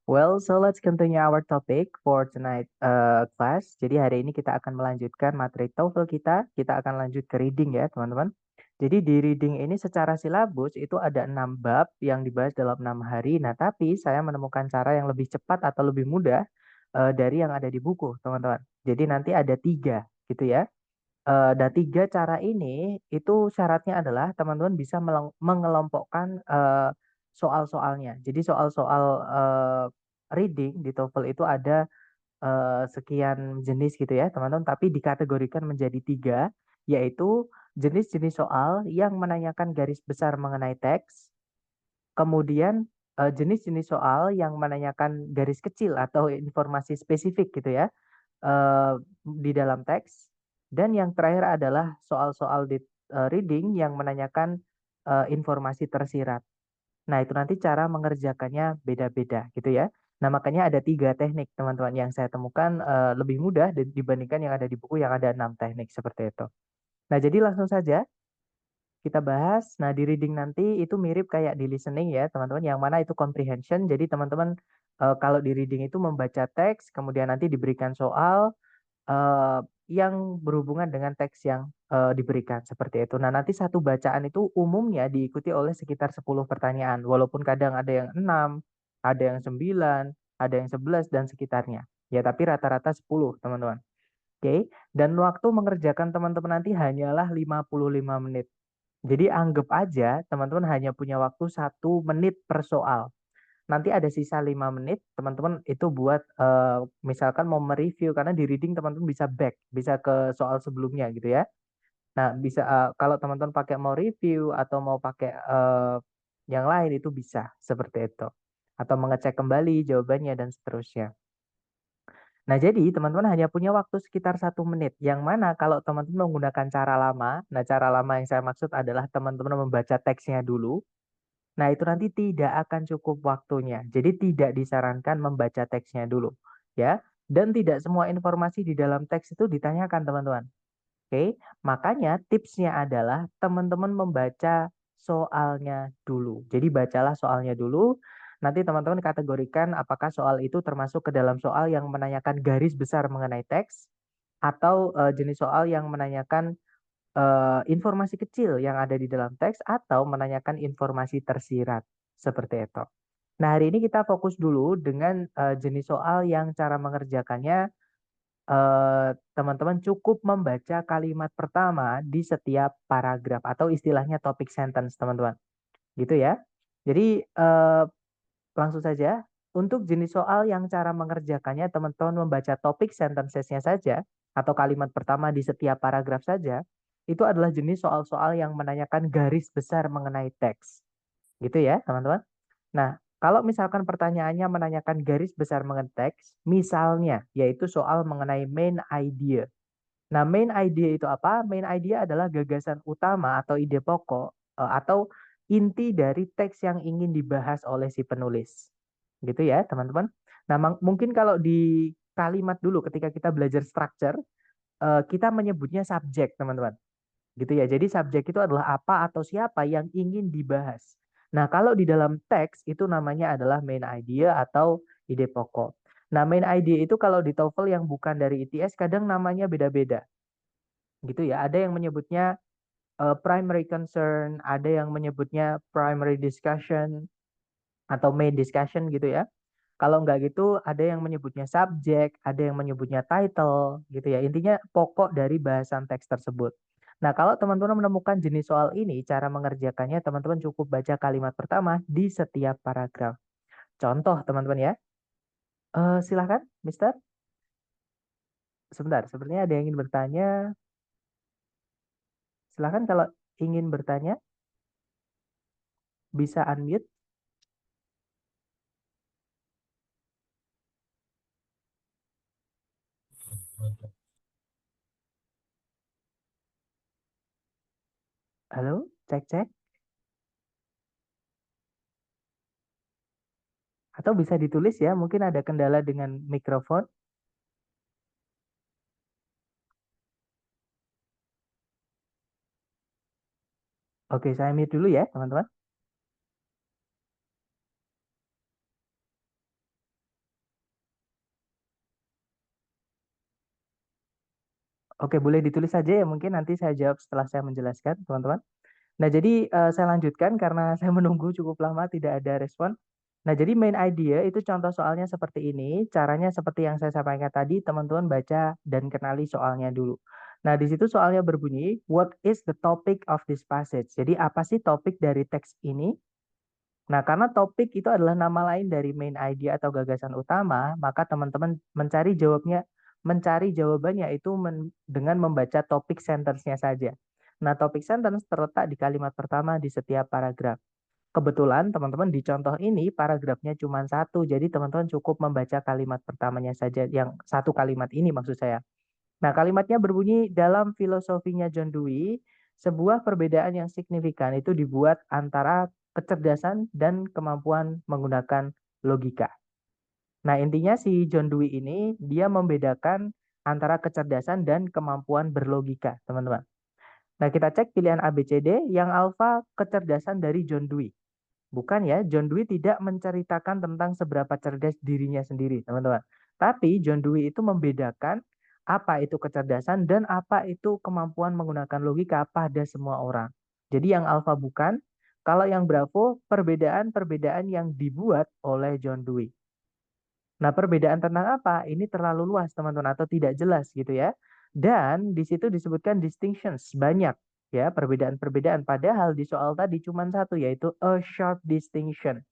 Well, so let's continue our topic for tonight class. Jadi hari ini kita akan melanjutkan materi TOEFL kita. Kita akan lanjut ke reading ya, teman-teman. Jadi di reading ini secara silabus itu ada 6 bab yang dibahas dalam 6 hari. Nah, tapi saya menemukan cara yang lebih cepat atau lebih mudah dari yang ada di buku, teman-teman. Jadi nanti ada 3, gitu ya. Dan 3 cara ini itu syaratnya adalah teman-teman bisa mengelompokkan soal-soalnya. Jadi soal-soal reading di TOEFL itu ada sekian jenis gitu ya teman-teman, tapi dikategorikan menjadi 3, yaitu jenis-jenis soal yang menanyakan garis besar mengenai teks, kemudian jenis-jenis soal yang menanyakan garis kecil atau informasi spesifik gitu ya di dalam teks, dan yang terakhir adalah soal-soal di reading yang menanyakan informasi tersirat. Nah, itu nanti cara mengerjakannya beda-beda gitu ya. Nah, makanya ada 3 teknik teman-teman yang saya temukan lebih mudah dibandingkan yang ada di buku yang ada 6 teknik seperti itu. Nah, jadi langsung saja kita bahas. Nah, di reading nanti itu mirip kayak di listening ya, teman-teman, yang mana itu comprehension. Jadi teman-teman kalau di reading itu membaca teks, kemudian nanti diberikan soal eee, yang berhubungan dengan teks yang diberikan, seperti itu. Nah, nanti satu bacaan itu umumnya diikuti oleh sekitar 10 pertanyaan, walaupun kadang ada yang 6, ada yang 9, ada yang 11 dan sekitarnya. Ya, tapi rata-rata 10, teman-teman. Oke, dan waktu mengerjakan teman-teman nanti hanyalah 55 menit. Jadi anggap aja teman-teman hanya punya waktu 1 menit per soal. Nanti ada sisa 5 menit teman-teman itu buat misalkan mau mereview karena di reading teman-teman bisa back, bisa ke soal sebelumnya gitu ya. Nah, bisa kalau teman-teman pakai mau review atau mau pakai yang lain itu bisa seperti itu. Atau mengecek kembali jawabannya dan seterusnya. Nah, jadi teman-teman hanya punya waktu sekitar 1 menit. Yang mana kalau teman-teman menggunakan cara lama, nah cara lama yang saya maksud adalah teman-teman membaca teksnya dulu. Nah, itu nanti tidak akan cukup waktunya. Jadi tidak disarankan membaca teksnya dulu, ya. Dan tidak semua informasi di dalam teks itu ditanyakan, teman-teman. Oke, makanya tipsnya adalah teman-teman membaca soalnya dulu. Jadi bacalah soalnya dulu. Nanti teman-teman kategorikan apakah soal itu termasuk ke dalam soal yang menanyakan garis besar mengenai teks atau jenis soal yang menanyakan informasi kecil yang ada di dalam teks atau menanyakan informasi tersirat, seperti itu. Nah, hari ini kita fokus dulu dengan jenis soal yang cara mengerjakannya teman-teman cukup membaca kalimat pertama di setiap paragraf atau istilahnya topik sentence, teman-teman. Gitu ya. Jadi langsung saja untuk jenis soal yang cara mengerjakannya teman-teman membaca topik sentences-nya saja atau kalimat pertama di setiap paragraf saja, itu adalah jenis soal-soal yang menanyakan garis besar mengenai teks. Gitu ya, teman-teman. Nah, kalau misalkan pertanyaannya menanyakan garis besar mengenai teks, misalnya yaitu soal mengenai main idea. Nah, main idea itu apa? Main idea adalah gagasan utama atau ide pokok atau inti dari teks yang ingin dibahas oleh si penulis. Gitu ya, teman-teman. Nah, mungkin kalau di kalimat dulu ketika kita belajar structure, kita menyebutnya subjek, teman-teman. Gitu ya. Jadi subjek itu adalah apa atau siapa yang ingin dibahas. Nah, kalau di dalam teks itu namanya adalah main idea atau ide pokok. Nah, main idea itu kalau di TOEFL yang bukan dari ITS kadang namanya beda-beda. Gitu ya. Ada yang menyebutnya primary concern, ada yang menyebutnya primary discussion atau main discussion gitu ya. Kalau nggak gitu, ada yang menyebutnya subjek, ada yang menyebutnya title, gitu ya. Intinya pokok dari bahasan teks tersebut. Nah, kalau teman-teman menemukan jenis soal ini, cara mengerjakannya teman-teman cukup baca kalimat pertama di setiap paragraf. Contoh, teman-teman ya. Silahkan, Mister. Sebentar, sepertinya ada yang ingin bertanya. Silahkan kalau ingin bertanya, bisa unmute. Halo, cek cek. Atau bisa ditulis ya, mungkin ada kendala dengan mikrofon. Oke, saya mute dulu ya, teman-teman. Oke, boleh ditulis saja ya, mungkin nanti saya jawab setelah saya menjelaskan, teman-teman. Nah, jadi saya lanjutkan karena saya menunggu cukup lama tidak ada respon. Nah, jadi main idea itu contoh soalnya seperti ini. Caranya seperti yang saya sampaikan tadi, teman-teman baca dan kenali soalnya dulu. Nah, di situ soalnya berbunyi, what is the topic of this passage? Jadi, apa sih topik dari teks ini? Nah, karena topik itu adalah nama lain dari main idea atau gagasan utama, maka teman-teman mencari jawabannya itu dengan membaca topik sentence-nya saja. Nah, topik sentence terletak di kalimat pertama di setiap paragraf. Kebetulan teman-teman di contoh ini paragrafnya cuma satu, jadi teman-teman cukup membaca kalimat pertamanya saja, yang satu kalimat ini maksud saya. Nah, kalimatnya berbunyi, dalam filosofinya John Dewey, sebuah perbedaan yang signifikan itu dibuat antara kecerdasan dan kemampuan menggunakan logika. Nah, intinya si John Dewey ini dia membedakan antara kecerdasan dan kemampuan berlogika, teman-teman. Nah, kita cek pilihan A, B, C, D. Yang alfa kecerdasan dari John Dewey. Bukan ya, John Dewey tidak menceritakan tentang seberapa cerdas dirinya sendiri, teman-teman. Tapi John Dewey itu membedakan apa itu kecerdasan dan apa itu kemampuan menggunakan logika pada semua orang. Jadi yang alfa bukan, kalau yang bravo perbedaan-perbedaan yang dibuat oleh John Dewey. Nah, perbedaan tentang apa? Ini terlalu luas, teman-teman, atau tidak jelas gitu ya. Dan di situ disebutkan distinctions, banyak ya perbedaan-perbedaan. Padahal di soal tadi cuma satu, yaitu a sharp distinction.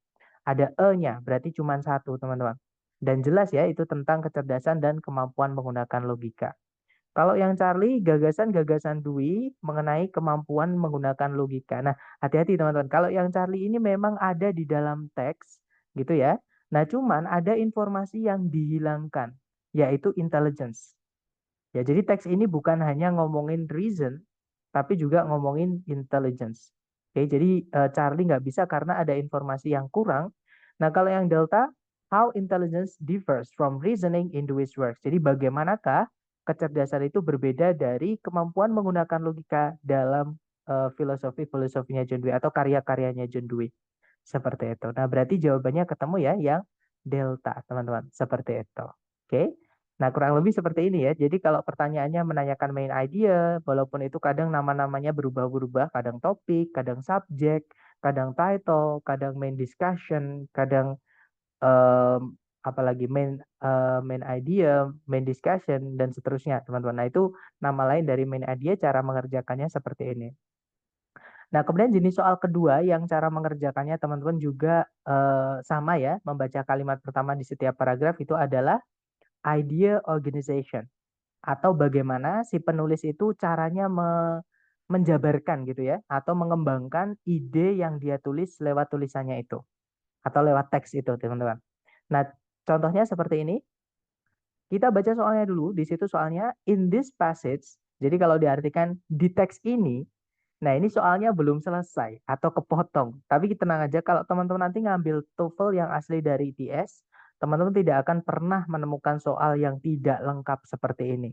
Ada e-nya, berarti cuma satu, teman-teman. Dan jelas ya, itu tentang kecerdasan dan kemampuan menggunakan logika. Kalau yang Charlie, gagasan-gagasan Dewey mengenai kemampuan menggunakan logika. Nah, hati-hati teman-teman. Kalau yang Charlie ini memang ada di dalam teks, gitu ya. Nah, cuman ada informasi yang dihilangkan, yaitu intelligence. Ya, jadi teks ini bukan hanya ngomongin reason, tapi juga ngomongin intelligence. Oke, jadi Charlie nggak bisa karena ada informasi yang kurang. Nah, kalau yang Delta, how intelligence differs from reasoning in Dewey's works. Jadi bagaimanakah kecerdasan itu berbeda dari kemampuan menggunakan logika dalam filosofinya John Dewey atau karya-karyanya John Dewey. Seperti itu. Nah, berarti jawabannya ketemu ya yang Delta, teman-teman. Seperti itu. Oke. Nah, kurang lebih seperti ini ya. Jadi kalau pertanyaannya menanyakan main idea, walaupun itu kadang nama-namanya berubah-ubah, kadang topik, kadang subjek, kadang title, kadang main discussion, kadang apalagi main idea, main discussion dan seterusnya, teman-teman. Nah, itu nama lain dari main idea, cara mengerjakannya seperti ini. Nah, kemudian jenis soal kedua yang cara mengerjakannya teman-teman juga sama ya, membaca kalimat pertama di setiap paragraf itu adalah idea organization, atau bagaimana si penulis itu caranya menjabarkan gitu ya, atau mengembangkan ide yang dia tulis lewat tulisannya itu, atau lewat teks itu, teman-teman. Nah, contohnya seperti ini. Kita baca soalnya dulu. Di situ soalnya in this passage. Jadi kalau diartikan di teks ini, nah ini soalnya belum selesai atau kepotong. Tapi tenang aja, kalau teman-teman nanti ngambil TOEFL yang asli dari ITS, teman-teman tidak akan pernah menemukan soal yang tidak lengkap seperti ini.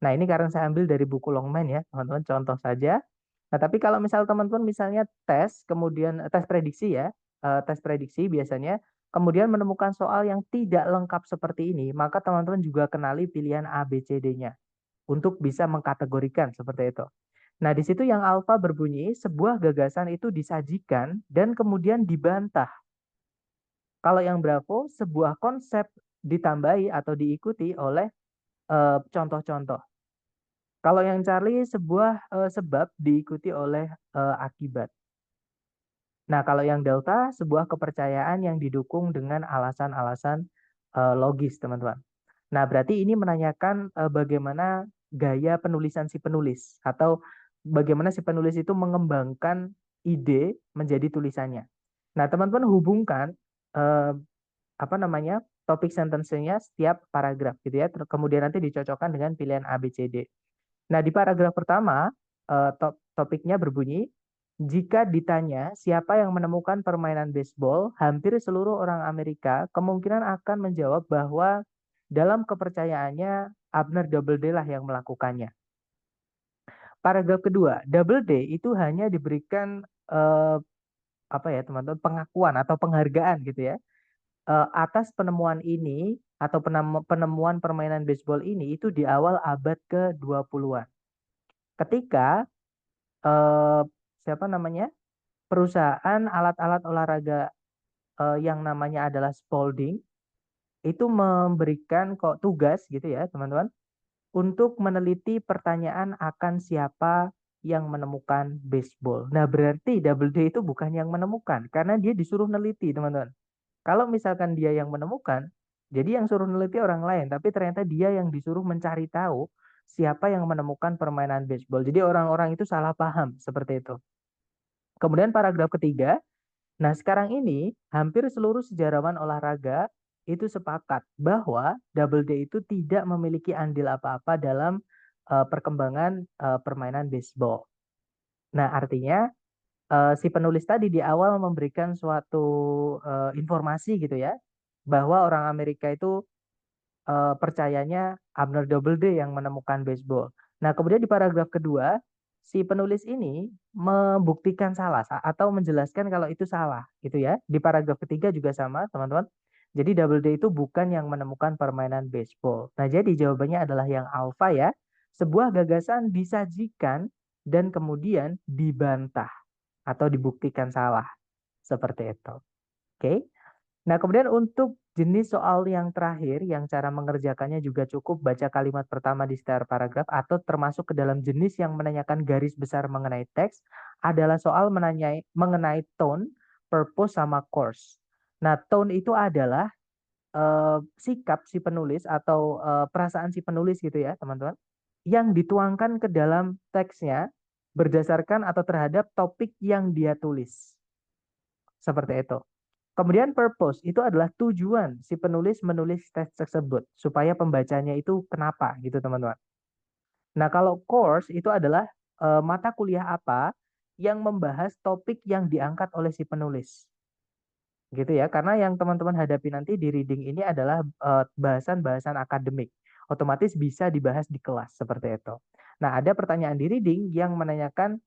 Nah, ini karena saya ambil dari buku Longman ya, teman-teman, contoh saja. Nah, tapi kalau misal teman-teman misalnya tes, kemudian tes prediksi ya, tes prediksi biasanya, kemudian menemukan soal yang tidak lengkap seperti ini, maka teman-teman juga kenali pilihan A, B, C, D-nya untuk bisa mengkategorikan seperti itu. Nah, di situ yang alfa berbunyi, sebuah gagasan itu disajikan dan kemudian dibantah. Kalau yang bravo, sebuah konsep ditambahi atau diikuti oleh contoh-contoh. Kalau yang Charlie, sebuah sebab diikuti oleh akibat. Nah, kalau yang Delta, sebuah kepercayaan yang didukung dengan alasan-alasan logis, teman-teman. Nah, berarti ini menanyakan bagaimana gaya penulisan si penulis atau bagaimana si penulis itu mengembangkan ide menjadi tulisannya. Nah, teman-teman hubungkan eh, apa namanya topik sentence-nya setiap paragraf gitu ya. Kemudian nanti dicocokkan dengan pilihan A, B, C, D. Nah, di paragraf pertama topiknya berbunyi, jika ditanya siapa yang menemukan permainan baseball, hampir seluruh orang Amerika kemungkinan akan menjawab bahwa dalam kepercayaannya Abner Doubleday lah yang melakukannya. Paragraf kedua, Doubleday itu hanya diberikan apa ya teman-teman pengakuan atau penghargaan gitu ya. atas penemuan ini atau penemuan permainan baseball ini itu di awal abad ke-20-an. Ketika eh, siapa namanya? Perusahaan alat-alat olahraga yang namanya adalah Spalding itu memberikan kok tugas gitu ya, teman-teman, untuk meneliti pertanyaan akan siapa yang menemukan baseball. Nah, berarti Double D itu bukan yang menemukan karena dia disuruh neliti, teman-teman. Kalau misalkan dia yang menemukan, jadi yang suruh neliti orang lain, tapi ternyata dia yang disuruh mencari tahu siapa yang menemukan permainan baseball. Jadi orang-orang itu salah paham seperti itu. Kemudian paragraf ketiga, nah sekarang ini hampir seluruh sejarawan olahraga itu sepakat bahwa Double D itu tidak memiliki andil apa-apa dalam perkembangan permainan baseball. Nah, artinya si penulis tadi di awal memberikan suatu informasi gitu ya, bahwa orang Amerika itu percayanya Abner Doubleday yang menemukan baseball. Nah, kemudian di paragraf kedua, si penulis ini membuktikan salah atau menjelaskan kalau itu salah, gitu ya. Di paragraf ketiga juga sama, teman-teman. Jadi Doubleday itu bukan yang menemukan permainan baseball. Nah, jadi jawabannya adalah yang alfa ya. Sebuah gagasan disajikan dan kemudian dibantah atau dibuktikan salah. Seperti itu. Oke. Nah, kemudian untuk jenis soal yang terakhir, yang cara mengerjakannya juga cukup baca kalimat pertama di setiap paragraf atau termasuk ke dalam jenis yang menanyakan garis besar mengenai teks, adalah soal mengenai tone, purpose, sama course. Nah, tone itu adalah sikap si penulis atau perasaan si penulis gitu ya, teman-teman, yang dituangkan ke dalam teksnya berdasarkan atau terhadap topik yang dia tulis. Seperti itu. Kemudian purpose itu adalah tujuan si penulis menulis teks tersebut supaya pembacanya itu kenapa gitu teman-teman. Nah kalau course itu adalah mata kuliah apa yang membahas topik yang diangkat oleh si penulis gitu ya. Karena yang teman-teman hadapi nanti di reading ini adalah bahasan-bahasan akademik. Otomatis bisa dibahas di kelas seperti itu. Nah ada pertanyaan di reading yang menanyakan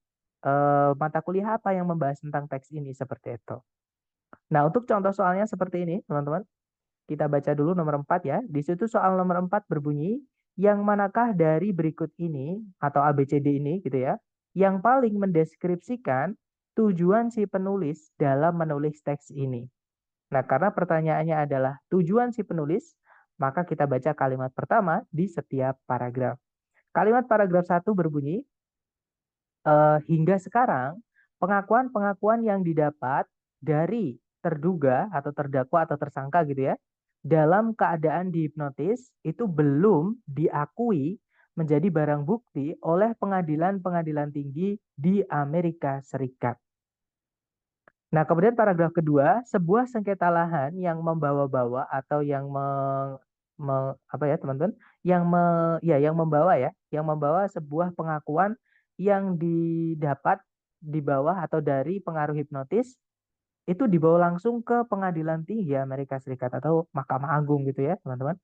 mata kuliah apa yang membahas tentang teks ini seperti itu. Nah, untuk contoh soalnya seperti ini, teman-teman. Kita baca dulu nomor 4 ya. Di situ soal nomor 4 berbunyi, yang manakah dari berikut ini, atau ABCD ini gitu ya, yang paling mendeskripsikan tujuan si penulis dalam menulis teks ini. Nah, karena pertanyaannya adalah tujuan si penulis, maka kita baca kalimat pertama di setiap paragraf. Kalimat paragraf 1 berbunyi, hingga sekarang, pengakuan-pengakuan yang didapat dari terduga atau terdakwa atau tersangka gitu ya, dalam keadaan dihipnotis itu belum diakui menjadi barang bukti oleh pengadilan-pengadilan tinggi di Amerika Serikat. Nah, kemudian paragraf kedua, sebuah sengketa lahan yang membawa-bawa atau yang apa ya, teman-teman? Yang membawa ya, yang membawa sebuah pengakuan yang didapat di bawah atau dari pengaruh hipnotis itu dibawa langsung ke pengadilan tinggi Amerika Serikat atau Mahkamah Agung gitu ya, teman-teman.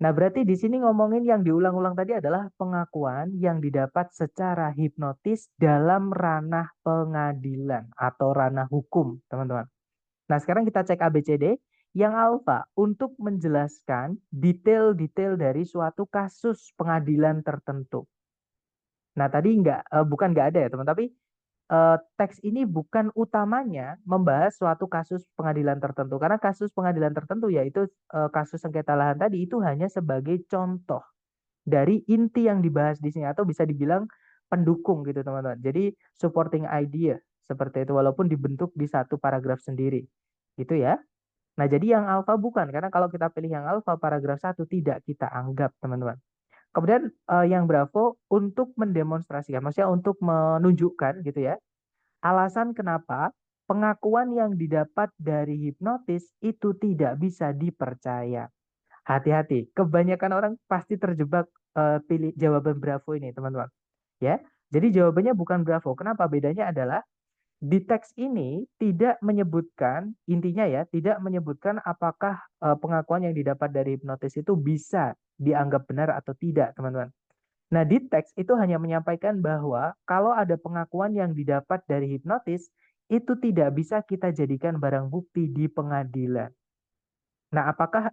Nah, berarti di sini ngomongin yang diulang-ulang tadi adalah pengakuan yang didapat secara hipnotis dalam ranah pengadilan atau ranah hukum, teman-teman. Nah, sekarang kita cek ABCD. Yang alfa untuk menjelaskan detail-detail dari suatu kasus pengadilan tertentu. Nah, tadi bukan nggak ada ya, teman, tapi teks ini bukan utamanya membahas suatu kasus pengadilan tertentu karena kasus pengadilan tertentu yaitu kasus sengketa lahan tadi itu hanya sebagai contoh dari inti yang dibahas di sini atau bisa dibilang pendukung gitu teman-teman. Jadi supporting idea seperti itu walaupun dibentuk di satu paragraf sendiri. Gitu ya. Nah, jadi yang alfa bukan karena kalau kita pilih yang alfa paragraf satu tidak kita anggap teman-teman. Kemudian yang bravo untuk mendemonstrasikan, maksudnya untuk menunjukkan gitu ya alasan kenapa pengakuan yang didapat dari hipnotis itu tidak bisa dipercaya. Hati-hati, kebanyakan orang pasti terjebak pilih jawaban Bravo ini, teman-teman. Ya, jadi jawabannya bukan Bravo. Kenapa? Bedanya adalah di teks ini tidak menyebutkan, intinya ya, tidak menyebutkan apakah pengakuan yang didapat dari hipnotis itu bisa dianggap benar atau tidak, teman-teman. Nah, di teks itu hanya menyampaikan bahwa kalau ada pengakuan yang didapat dari hipnotis, itu tidak bisa kita jadikan barang bukti di pengadilan. Nah, apakah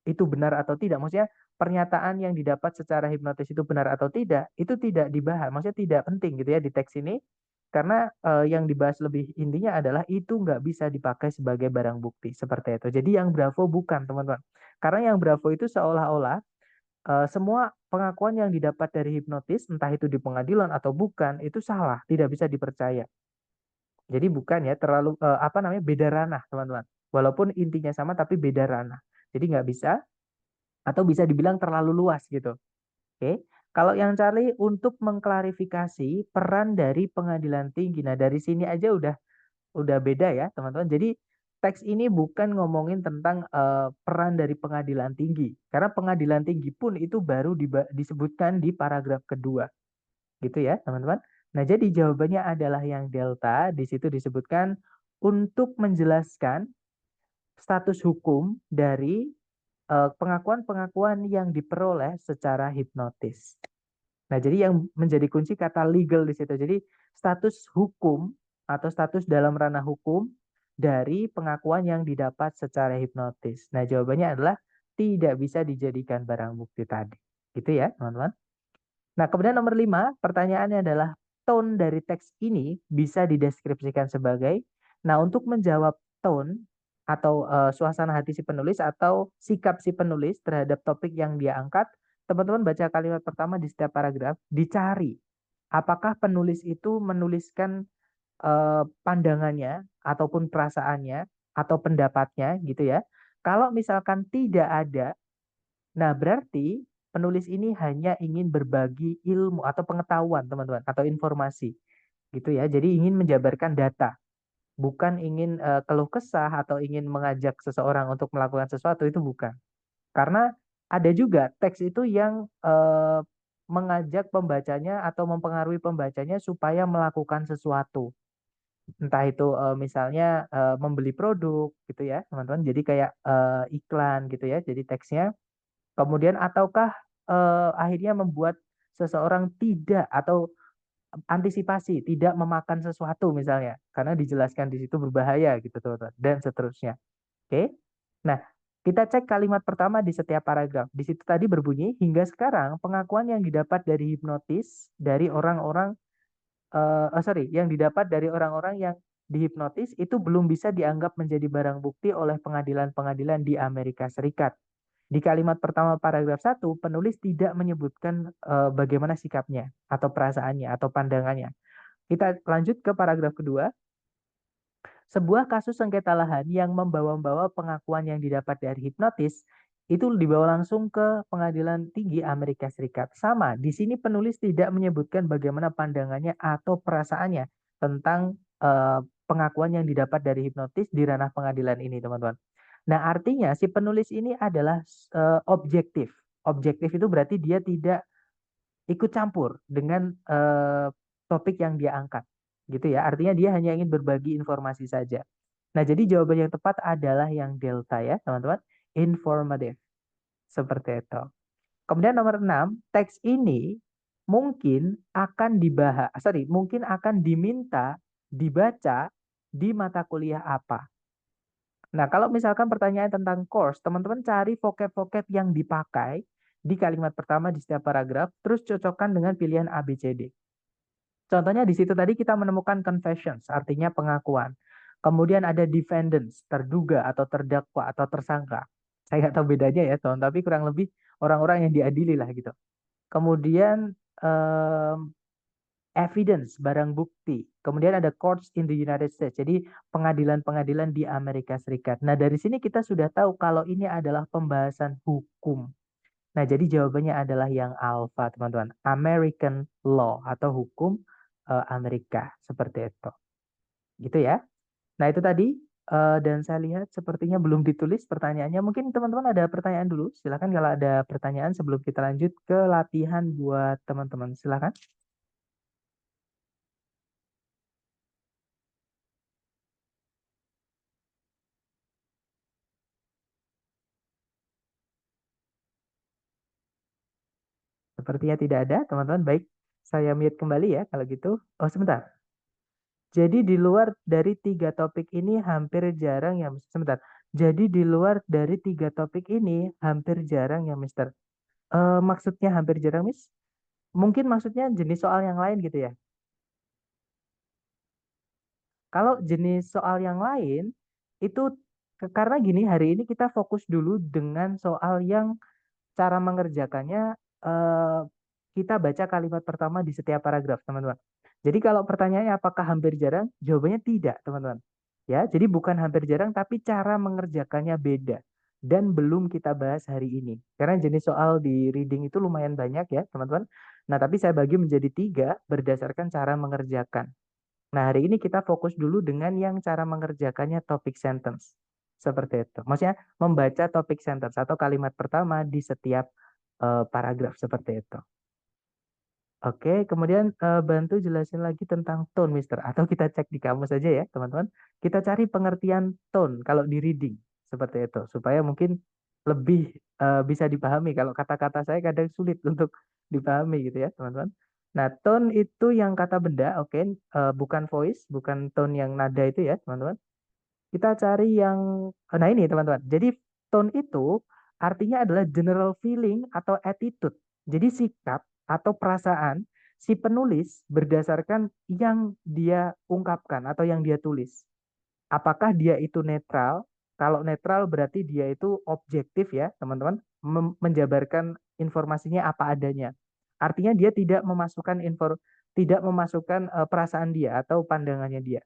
itu benar atau tidak? Maksudnya pernyataan yang didapat secara hipnotis itu benar atau tidak? Itu tidak dibahas. Maksudnya tidak penting gitu ya di teks ini. Karena yang dibahas lebih intinya adalah itu nggak bisa dipakai sebagai barang bukti seperti itu. Jadi yang Bravo bukan teman-teman. Karena yang Bravo itu seolah-olah semua pengakuan yang didapat dari hipnotis, entah itu di pengadilan atau bukan, itu salah, tidak bisa dipercaya. Jadi bukan ya terlalu apa namanya beda ranah teman-teman. Walaupun intinya sama tapi beda ranah. Jadi nggak bisa atau bisa dibilang terlalu luas gitu. Oke. Kalau yang Charlie untuk mengklarifikasi peran dari pengadilan tinggi. Nah, dari sini aja udah beda ya, teman-teman. Jadi teks ini bukan ngomongin tentang peran dari pengadilan tinggi. Karena pengadilan tinggi pun itu baru disebutkan di paragraf kedua. Gitu ya, teman-teman. Nah, jadi jawabannya adalah yang delta. Di situ disebutkan untuk menjelaskan status hukum dari pengakuan-pengakuan yang diperoleh secara hipnotis. Nah, jadi yang menjadi kunci kata legal di situ. Jadi status hukum atau status dalam ranah hukum dari pengakuan yang didapat secara hipnotis. Nah, jawabannya adalah tidak bisa dijadikan barang bukti tadi. Gitu ya, teman-teman. Nah, kemudian nomor 5, pertanyaannya adalah tone dari teks ini bisa dideskripsikan sebagai. Nah, untuk menjawab tone atau suasana hati si penulis atau sikap si penulis terhadap topik yang dia angkat, teman-teman baca kalimat pertama di setiap paragraf, dicari apakah penulis itu menuliskan pandangannya ataupun perasaannya atau pendapatnya gitu ya. Kalau misalkan tidak ada, nah, berarti penulis ini hanya ingin berbagi ilmu atau pengetahuan, teman-teman, atau informasi, gitu ya. Jadi ingin menjabarkan data, bukan ingin keluh kesah atau ingin mengajak seseorang untuk melakukan sesuatu itu bukan. Karena ada juga teks itu yang mengajak pembacanya atau mempengaruhi pembacanya supaya melakukan sesuatu. Entah itu misalnya membeli produk gitu ya, teman-teman. Jadi kayak iklan gitu ya. Jadi teksnya kemudian ataukah akhirnya membuat seseorang tidak atau antisipasi tidak memakan sesuatu misalnya karena dijelaskan di situ berbahaya gitu teman-teman dan seterusnya. Oke. Nah, kita cek kalimat pertama di setiap paragraf. Di situ tadi berbunyi hingga sekarang pengakuan yang didapat dari hipnotis dari orang-orang yang didapat dari orang-orang yang dihipnotis itu belum bisa dianggap menjadi barang bukti oleh pengadilan-pengadilan di Amerika Serikat. Di kalimat pertama paragraf 1, penulis tidak menyebutkan bagaimana sikapnya atau perasaannya atau pandangannya. Kita lanjut ke paragraf kedua. Sebuah kasus sengketa lahan yang membawa-bawa pengakuan yang didapat dari hipnotis itu dibawa langsung ke Pengadilan Tinggi Amerika Serikat. Sama, di sini penulis tidak menyebutkan bagaimana pandangannya atau perasaannya tentang pengakuan yang didapat dari hipnotis di ranah pengadilan ini, teman-teman. Nah, artinya si penulis ini adalah objektif. Objektif itu berarti dia tidak ikut campur dengan topik yang dia angkat. Gitu ya. Artinya dia hanya ingin berbagi informasi saja. Nah, jadi jawaban yang tepat adalah yang delta ya, teman-teman. Informative. Seperti itu. Kemudian nomor 6, teks ini mungkin akan mungkin akan diminta dibaca di mata kuliah apa. Nah, kalau misalkan pertanyaan tentang course, teman-teman cari vocab-vocab yang dipakai di kalimat pertama di setiap paragraf, terus cocokkan dengan pilihan A, B, C, D. Contohnya di situ tadi kita menemukan confessions, artinya pengakuan. Kemudian ada defendants, terduga atau terdakwa atau tersangka. Saya nggak tahu bedanya ya, teman, tapi kurang lebih orang-orang yang diadili lah gitu. Kemudian evidence, barang bukti. Kemudian ada courts in the United States. Jadi pengadilan-pengadilan di Amerika Serikat. Nah, dari sini kita sudah tahu kalau ini adalah pembahasan hukum. Nah, jadi jawabannya adalah yang alpha, teman-teman. American law atau hukum Amerika. Seperti itu. Gitu ya. Nah, itu tadi. Dan saya lihat sepertinya belum ditulis pertanyaannya. Mungkin teman-teman ada pertanyaan dulu. Silakan kalau ada pertanyaan sebelum kita lanjut ke latihan buat teman-teman. Silakan. Sepertinya tidak ada, teman-teman. Baik, saya mute kembali ya kalau gitu. Oh, sebentar. Jadi di luar dari 3 topik ini hampir jarang yang sebentar. Jadi di luar dari tiga topik ini hampir jarang ya, Mister. Maksudnya hampir jarang, Miss? Mungkin maksudnya jenis soal yang lain gitu ya. Kalau jenis soal yang lain itu karena gini hari ini kita fokus dulu dengan soal yang cara mengerjakannya eh, kita baca kalimat pertama di setiap paragraf, teman-teman. Jadi kalau pertanyaannya apakah hampir jarang? Jawabannya tidak, teman-teman. Ya, jadi bukan hampir jarang tapi cara mengerjakannya beda dan belum kita bahas hari ini. Karena jenis soal di reading itu lumayan banyak ya, teman-teman. Nah, tapi saya bagi menjadi tiga berdasarkan cara mengerjakan. Nah, hari ini kita fokus dulu dengan yang cara mengerjakannya topik sentence. Seperti itu. Maksudnya membaca topik sentence atau kalimat pertama di setiap paragraf seperti itu. Oke, kemudian bantu jelasin lagi tentang tone, Mister. Atau kita cek di kamus saja ya, teman-teman. Kita cari pengertian tone kalau di reading. Seperti itu. Supaya mungkin lebih bisa dipahami. Kalau kata-kata saya kadang sulit untuk dipahami gitu ya, teman-teman. Nah, tone itu yang kata benda, oke. Bukan voice, bukan tone yang nada itu ya, teman-teman. Kita cari yang, nah ini teman-teman. Jadi tone itu artinya adalah general feeling atau attitude. Jadi sikap atau perasaan si penulis berdasarkan yang dia ungkapkan atau yang dia tulis. Apakah dia itu netral? Kalau netral berarti dia itu objektif ya, teman-teman, menjabarkan informasinya apa adanya. Artinya dia tidak memasukkan perasaan dia atau pandangannya dia.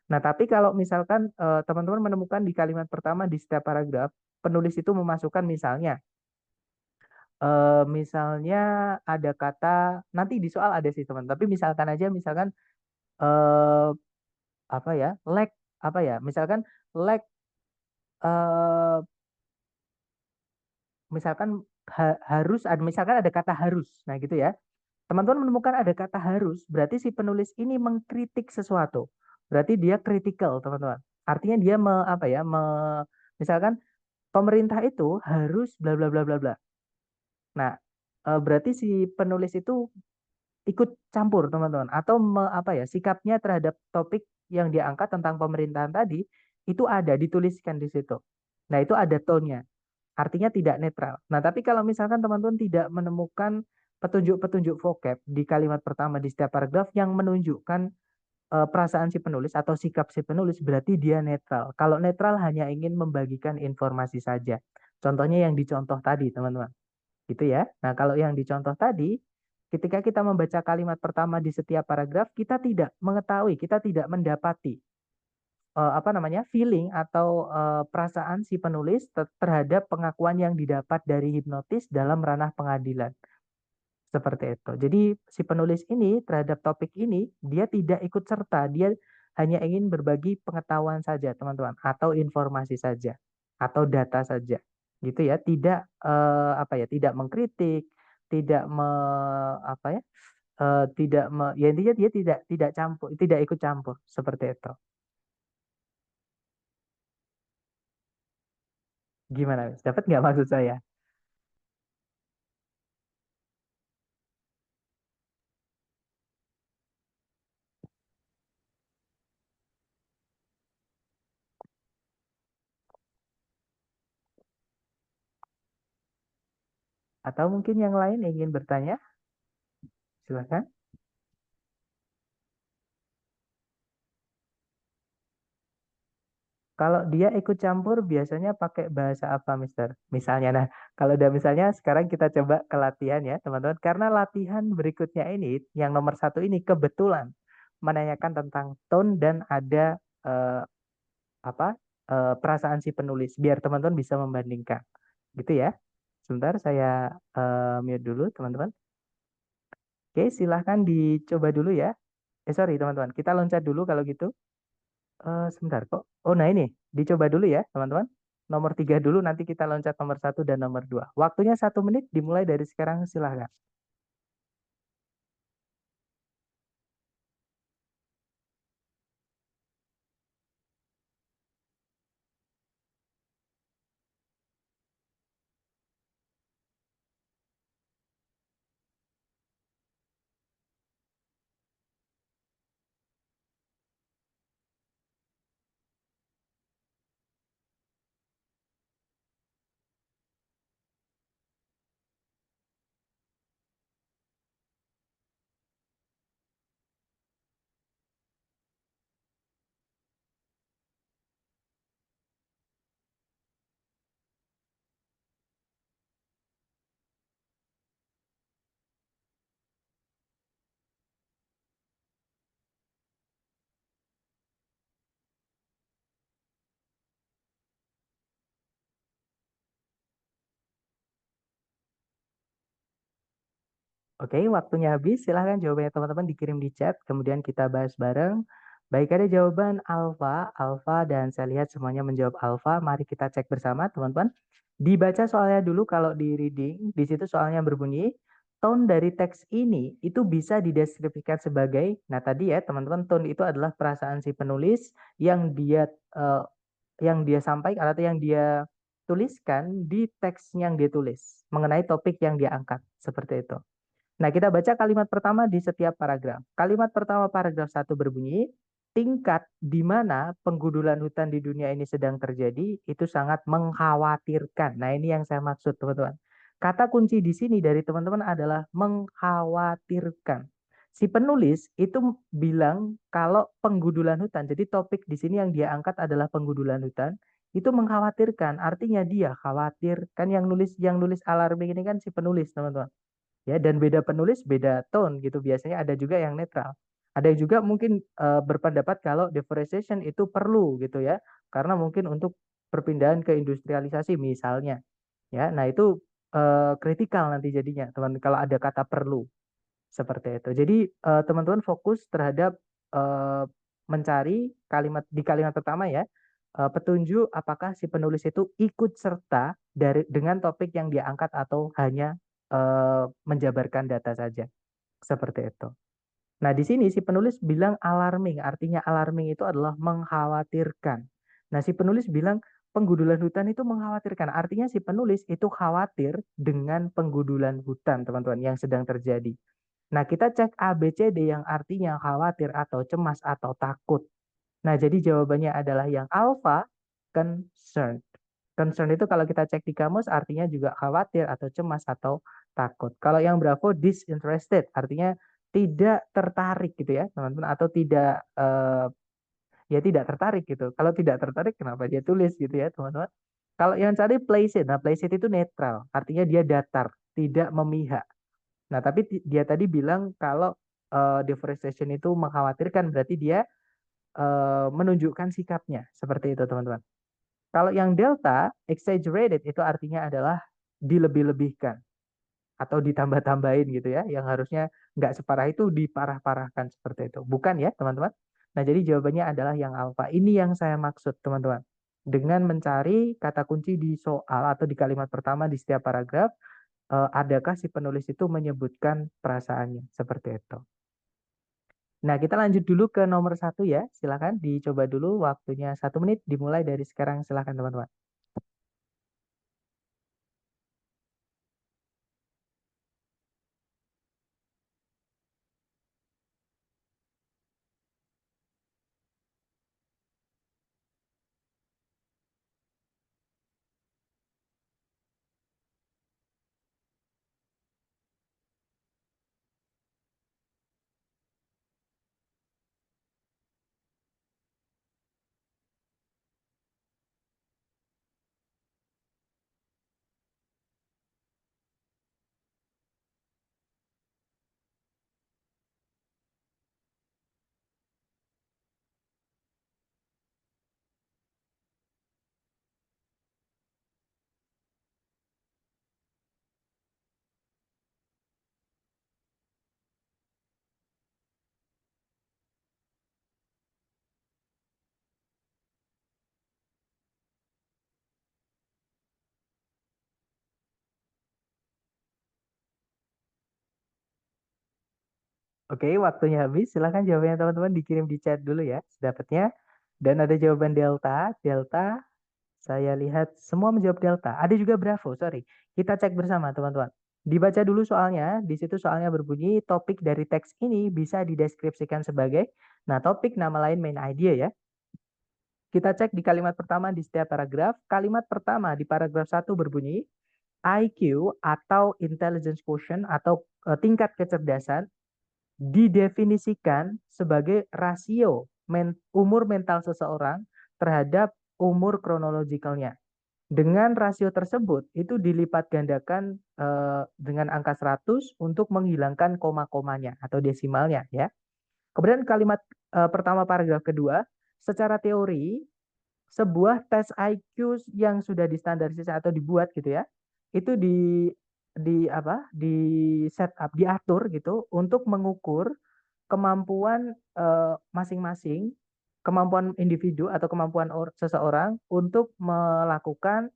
Nah, tapi kalau misalkan teman-teman menemukan di kalimat pertama di setiap paragraf, penulis itu memasukkan misalnya ada kata, nanti di soal ada sih teman, tapi misalkan aja, misalkan eh, apa ya, lack, apa ya, misalkan lack, eh, misalkan harus, ada misalkan ada kata harus, nah gitu ya. Teman-teman menemukan ada kata harus, berarti si penulis ini mengkritik sesuatu. Berarti dia critical, teman-teman. Artinya dia apa ya, misalkan pemerintah itu harus bla bla bla bla bla. Nah, berarti si penulis itu ikut campur, teman-teman, atau apa ya, sikapnya terhadap topik yang diangkat tentang pemerintahan tadi itu ada dituliskan di situ. Nah, itu ada tone-nya. Artinya tidak netral. Nah, tapi kalau misalkan teman-teman tidak menemukan petunjuk-petunjuk vocab di kalimat pertama di setiap paragraf yang menunjukkan perasaan si penulis atau sikap si penulis, berarti dia netral. Kalau netral hanya ingin membagikan informasi saja. Contohnya yang dicontoh tadi, teman-teman. Gitu ya. Nah, kalau yang dicontoh tadi, ketika kita membaca kalimat pertama di setiap paragraf, kita tidak mengetahui, kita tidak mendapati apa namanya feeling atau perasaan si penulis terhadap pengakuan yang didapat dari hipnotis dalam ranah pengadilan. Seperti itu. Jadi si penulis ini terhadap topik ini dia tidak ikut serta, dia hanya ingin berbagi pengetahuan saja, teman-teman, atau informasi saja, atau data saja, gitu ya. Tidak apa ya, tidak mengkritik, tidak apa ya, tidak ya intinya dia tidak campur, tidak ikut campur, seperti itu. Gimana, Mas? Dapat nggak maksud saya? Atau mungkin yang lain ingin bertanya? Silakan. Kalau dia ikut campur biasanya pakai bahasa apa, Mister? Misalnya, nah, kalau udah misalnya sekarang kita coba ke latihan ya, teman-teman. Karena latihan berikutnya ini, yang nomor satu ini kebetulan menanyakan tentang tone dan ada eh, apa perasaan si penulis, biar teman-teman bisa membandingkan, gitu ya. Sebentar, saya mute dulu, teman-teman. Oke, silahkan dicoba dulu ya. Sorry, teman-teman, kita loncat dulu kalau gitu. Sebentar kok. Oh, nah ini dicoba dulu ya, teman-teman. Nomor tiga dulu, nanti kita loncat nomor satu dan nomor dua. Waktunya 1 menit, dimulai dari sekarang, silahkan. Oke, waktunya habis. Silahkan jawabannya teman-teman dikirim di chat, kemudian kita bahas bareng. Baik, ada jawaban alfa, dan saya lihat semuanya menjawab alfa. Mari kita cek bersama, teman-teman. Dibaca soalnya dulu kalau di reading, di situ soalnya berbunyi, tone dari teks ini itu bisa dideskripsikan sebagai, nah tadi ya teman-teman, tone itu adalah perasaan si penulis yang dia eh, sampaikan atau yang dia tuliskan di teks yang dia tulis mengenai topik yang dia angkat, seperti itu. Nah, kita baca kalimat pertama di setiap paragraf. Kalimat pertama paragraf 1 berbunyi, tingkat di mana penggundulan hutan di dunia ini sedang terjadi itu sangat mengkhawatirkan. Nah, ini yang saya maksud, teman-teman. Kata kunci di sini dari teman-teman adalah mengkhawatirkan. Si penulis itu bilang kalau penggundulan hutan, jadi topik di sini yang dia angkat adalah penggundulan hutan, itu mengkhawatirkan. Artinya dia khawatir, kan yang nulis alarming ini kan si penulis, teman-teman, ya, dan beda penulis beda tone gitu, biasanya ada juga yang netral, ada juga mungkin berpendapat kalau deforestation itu perlu gitu ya, karena mungkin untuk perpindahan ke industrialisasi misalnya, ya, nah itu kritikal nanti jadinya teman kalau ada kata perlu seperti itu. Jadi teman-teman fokus terhadap eh, mencari di kalimat pertama ya, petunjuk apakah si penulis itu ikut serta dengan topik yang dia angkat atau hanya menjabarkan data saja, seperti itu. Nah, di sini si penulis bilang alarming, artinya alarming itu adalah mengkhawatirkan. Nah, si penulis bilang penggundulan hutan itu mengkhawatirkan, artinya si penulis itu khawatir dengan penggundulan hutan, teman-teman, yang sedang terjadi. Nah, kita cek A, B, C, D yang artinya khawatir atau cemas atau takut. Nah, jadi jawabannya adalah yang alpha, concern. Concern itu kalau kita cek di kamus artinya juga khawatir atau cemas atau takut. Kalau yang Bravo disinterested artinya tidak tertarik gitu ya, teman-teman, atau tidak ya tidak tertarik gitu. Kalau tidak tertarik kenapa dia tulis gitu ya, teman-teman. Kalau yang cari placid, nah placid itu netral, artinya dia datar, tidak memihak. Nah, tapi dia tadi bilang kalau deforestation itu mengkhawatirkan, berarti dia menunjukkan sikapnya seperti itu, teman-teman. Kalau yang delta, exaggerated itu artinya adalah dilebih-lebihkan atau ditambah-tambahin gitu ya, yang harusnya nggak separah itu diparah-parahkan seperti itu. Bukan ya, teman-teman? Nah, jadi jawabannya adalah yang alfa. Ini yang saya maksud, teman-teman. Dengan mencari kata kunci di soal atau di kalimat pertama di setiap paragraf, adakah si penulis itu menyebutkan perasaannya seperti itu. Nah, kita lanjut dulu ke nomor 1 ya. Silakan dicoba dulu, waktunya 1 menit, dimulai dari sekarang. Silakan, teman-teman. Oke, waktunya habis. Silakan jawabannya teman-teman dikirim di chat dulu ya, dapatnya. Dan ada jawaban delta. Delta, saya lihat semua menjawab delta. Ada juga bravo, sorry. Kita cek bersama, teman-teman. Dibaca dulu soalnya. Di situ soalnya berbunyi, topik dari teks ini bisa dideskripsikan sebagai, nah topik nama lain main idea ya. Kita cek di kalimat pertama di setiap paragraf. Kalimat pertama di paragraf 1 berbunyi, IQ atau intelligence quotient atau tingkat kecerdasan didefinisikan sebagai rasio umur mental seseorang terhadap umur kronologikalnya. Dengan rasio tersebut itu dilipat gandakan dengan angka 100 untuk menghilangkan koma-komanya atau desimalnya ya. Kemudian kalimat pertama paragraf kedua, secara teori sebuah tes IQ yang sudah distandarisasi atau dibuat gitu ya, itu di setup, diatur gitu untuk mengukur kemampuan masing-masing, kemampuan individu atau kemampuan seseorang untuk melakukan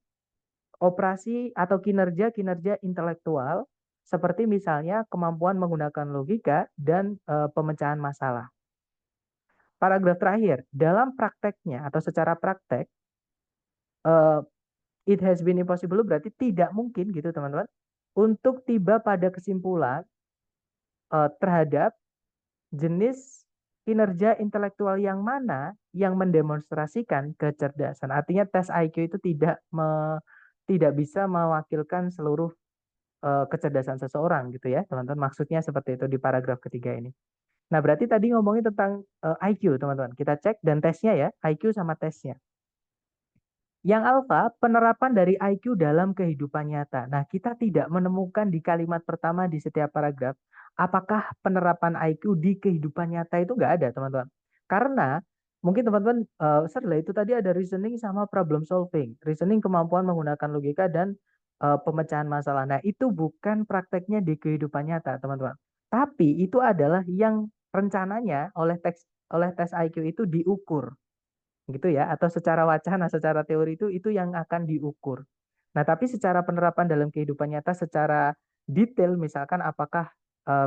operasi atau kinerja-kinerja intelektual seperti misalnya kemampuan menggunakan logika dan pemecahan masalah. Paragraf terakhir, dalam prakteknya atau secara praktek, uh, it has been impossible berarti tidak mungkin gitu teman-teman untuk tiba pada kesimpulan terhadap jenis kinerja intelektual yang mana yang mendemonstrasikan kecerdasan. Artinya tes IQ itu tidak bisa mewakilkan seluruh kecerdasan seseorang gitu ya teman-teman. Maksudnya seperti itu di paragraf ketiga ini. Nah berarti tadi ngomongin tentang IQ teman-teman. Kita cek dan tesnya ya, IQ sama tesnya. Yang alfa, penerapan dari IQ dalam kehidupan nyata. Nah, kita tidak menemukan di kalimat pertama di setiap paragraf, apakah penerapan IQ di kehidupan nyata itu nggak ada, teman-teman. Karena mungkin teman-teman lah itu tadi ada reasoning sama problem solving. Reasoning kemampuan menggunakan logika dan pemecahan masalah. Nah, itu bukan prakteknya di kehidupan nyata, teman-teman. Tapi itu adalah yang rencananya oleh tes IQ itu diukur gitu ya, atau secara wacana secara teori itu yang akan diukur. Nah tapi secara penerapan dalam kehidupan nyata secara detail misalkan apakah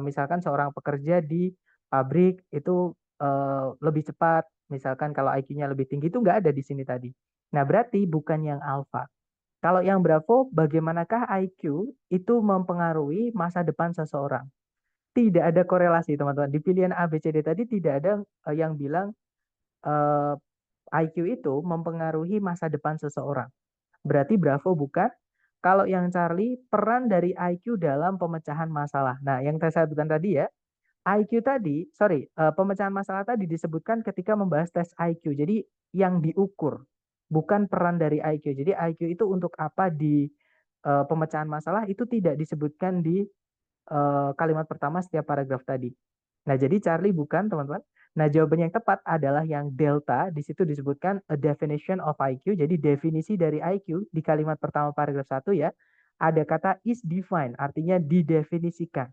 misalkan seorang pekerja di pabrik itu lebih cepat misalkan kalau IQ-nya lebih tinggi itu nggak ada di sini tadi. Nah berarti bukan yang alfa. Kalau yang Bravo, bagaimanakah IQ itu mempengaruhi masa depan seseorang? Tidak ada korelasi teman-teman. Di pilihan A, B, C, D tadi tidak ada yang bilang eh, IQ itu mempengaruhi masa depan seseorang. Berarti Bravo bukan. Kalau yang Charlie, peran dari IQ dalam pemecahan masalah. Nah, yang saya sebutkan tadi ya, IQ tadi, sorry, pemecahan masalah tadi disebutkan ketika membahas tes IQ. Jadi yang diukur, bukan peran dari IQ. Jadi IQ itu untuk apa di pemecahan masalah itu tidak disebutkan di kalimat pertama setiap paragraf tadi. Nah, jadi Charlie bukan, teman-teman. Nah, jawaban yang tepat adalah yang delta. Di situ disebutkan a definition of IQ. Jadi definisi dari IQ di kalimat pertama paragraf 1 ya. Ada kata is defined, artinya didefinisikan.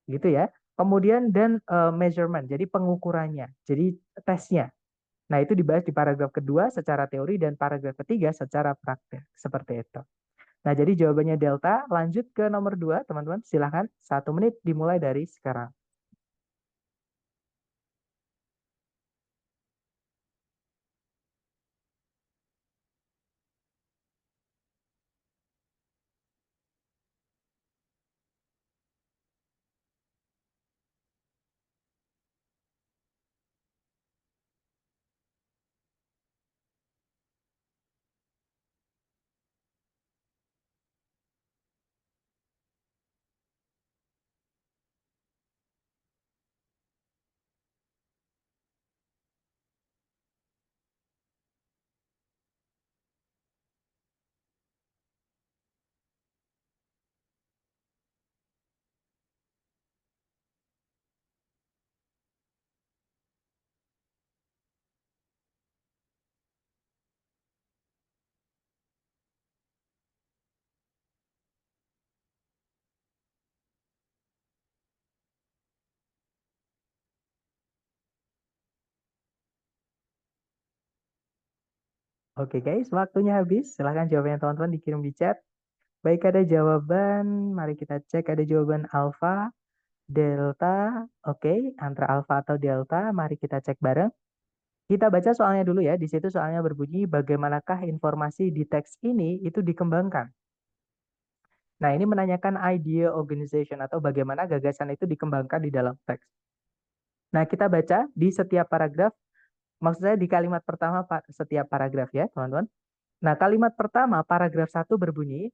Gitu ya. Kemudian dan measurement, jadi pengukurannya. Jadi tesnya. Nah, itu dibahas di paragraf kedua secara teori dan paragraf ketiga secara praktek. Seperti itu. Nah, jadi jawabannya delta. Lanjut ke nomor 2, teman-teman. Silahkan. 1 menit dimulai dari sekarang. Oke guys, waktunya habis. Silahkan jawabannya teman-teman dikirim di chat. Baik, ada jawaban. Mari kita cek. Ada jawaban alfa, delta. Oke, antara alfa atau delta. Mari kita cek bareng. Kita baca soalnya dulu ya. Di situ soalnya berbunyi bagaimanakah informasi di teks ini itu dikembangkan. Nah, ini menanyakan idea organization atau bagaimana gagasan itu dikembangkan di dalam teks. Nah, kita baca di setiap paragraf. Maksud saya di kalimat pertama setiap paragraf ya, teman-teman. Nah, kalimat pertama paragraf 1 berbunyi,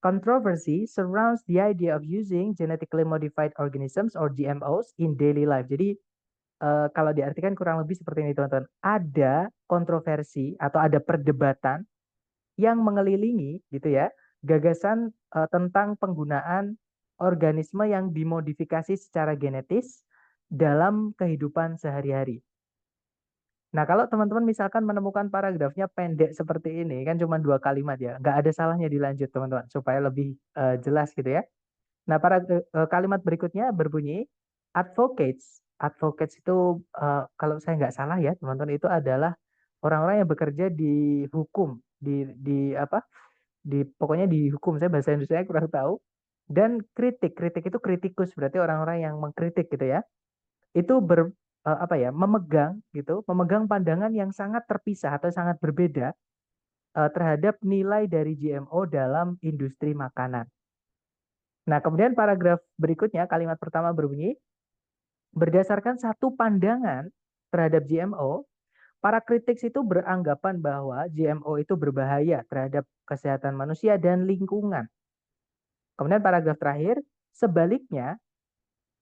controversy surrounds the idea of using genetically modified organisms or GMOs in daily life. Jadi kalau diartikan kurang lebih seperti ini teman-teman. Ada kontroversi atau ada perdebatan yang mengelilingi gitu ya gagasan tentang penggunaan organisme yang dimodifikasi secara genetis dalam kehidupan sehari-hari. Nah, kalau teman-teman misalkan menemukan paragrafnya pendek seperti ini, kan cuma 2 kalimat ya, nggak ada salahnya dilanjut teman-teman, supaya lebih jelas gitu ya. Nah, kalimat berikutnya berbunyi, advocates. Advocates itu kalau saya nggak salah ya teman-teman, itu adalah orang-orang yang bekerja di hukum, di apa? Di pokoknya di hukum, saya bahasa Indonesia kurang tahu. Dan kritik, kritik itu kritikus, berarti orang-orang yang mengkritik gitu ya. Itu apa ya, memegang gitu, memegang pandangan yang sangat terpisah atau sangat berbeda terhadap nilai dari GMO dalam industri makanan. Nah, kemudian paragraf berikutnya, kalimat pertama berbunyi, berdasarkan satu pandangan terhadap GMO, para kritik itu beranggapan bahwa GMO itu berbahaya terhadap kesehatan manusia dan lingkungan. Kemudian paragraf terakhir, sebaliknya,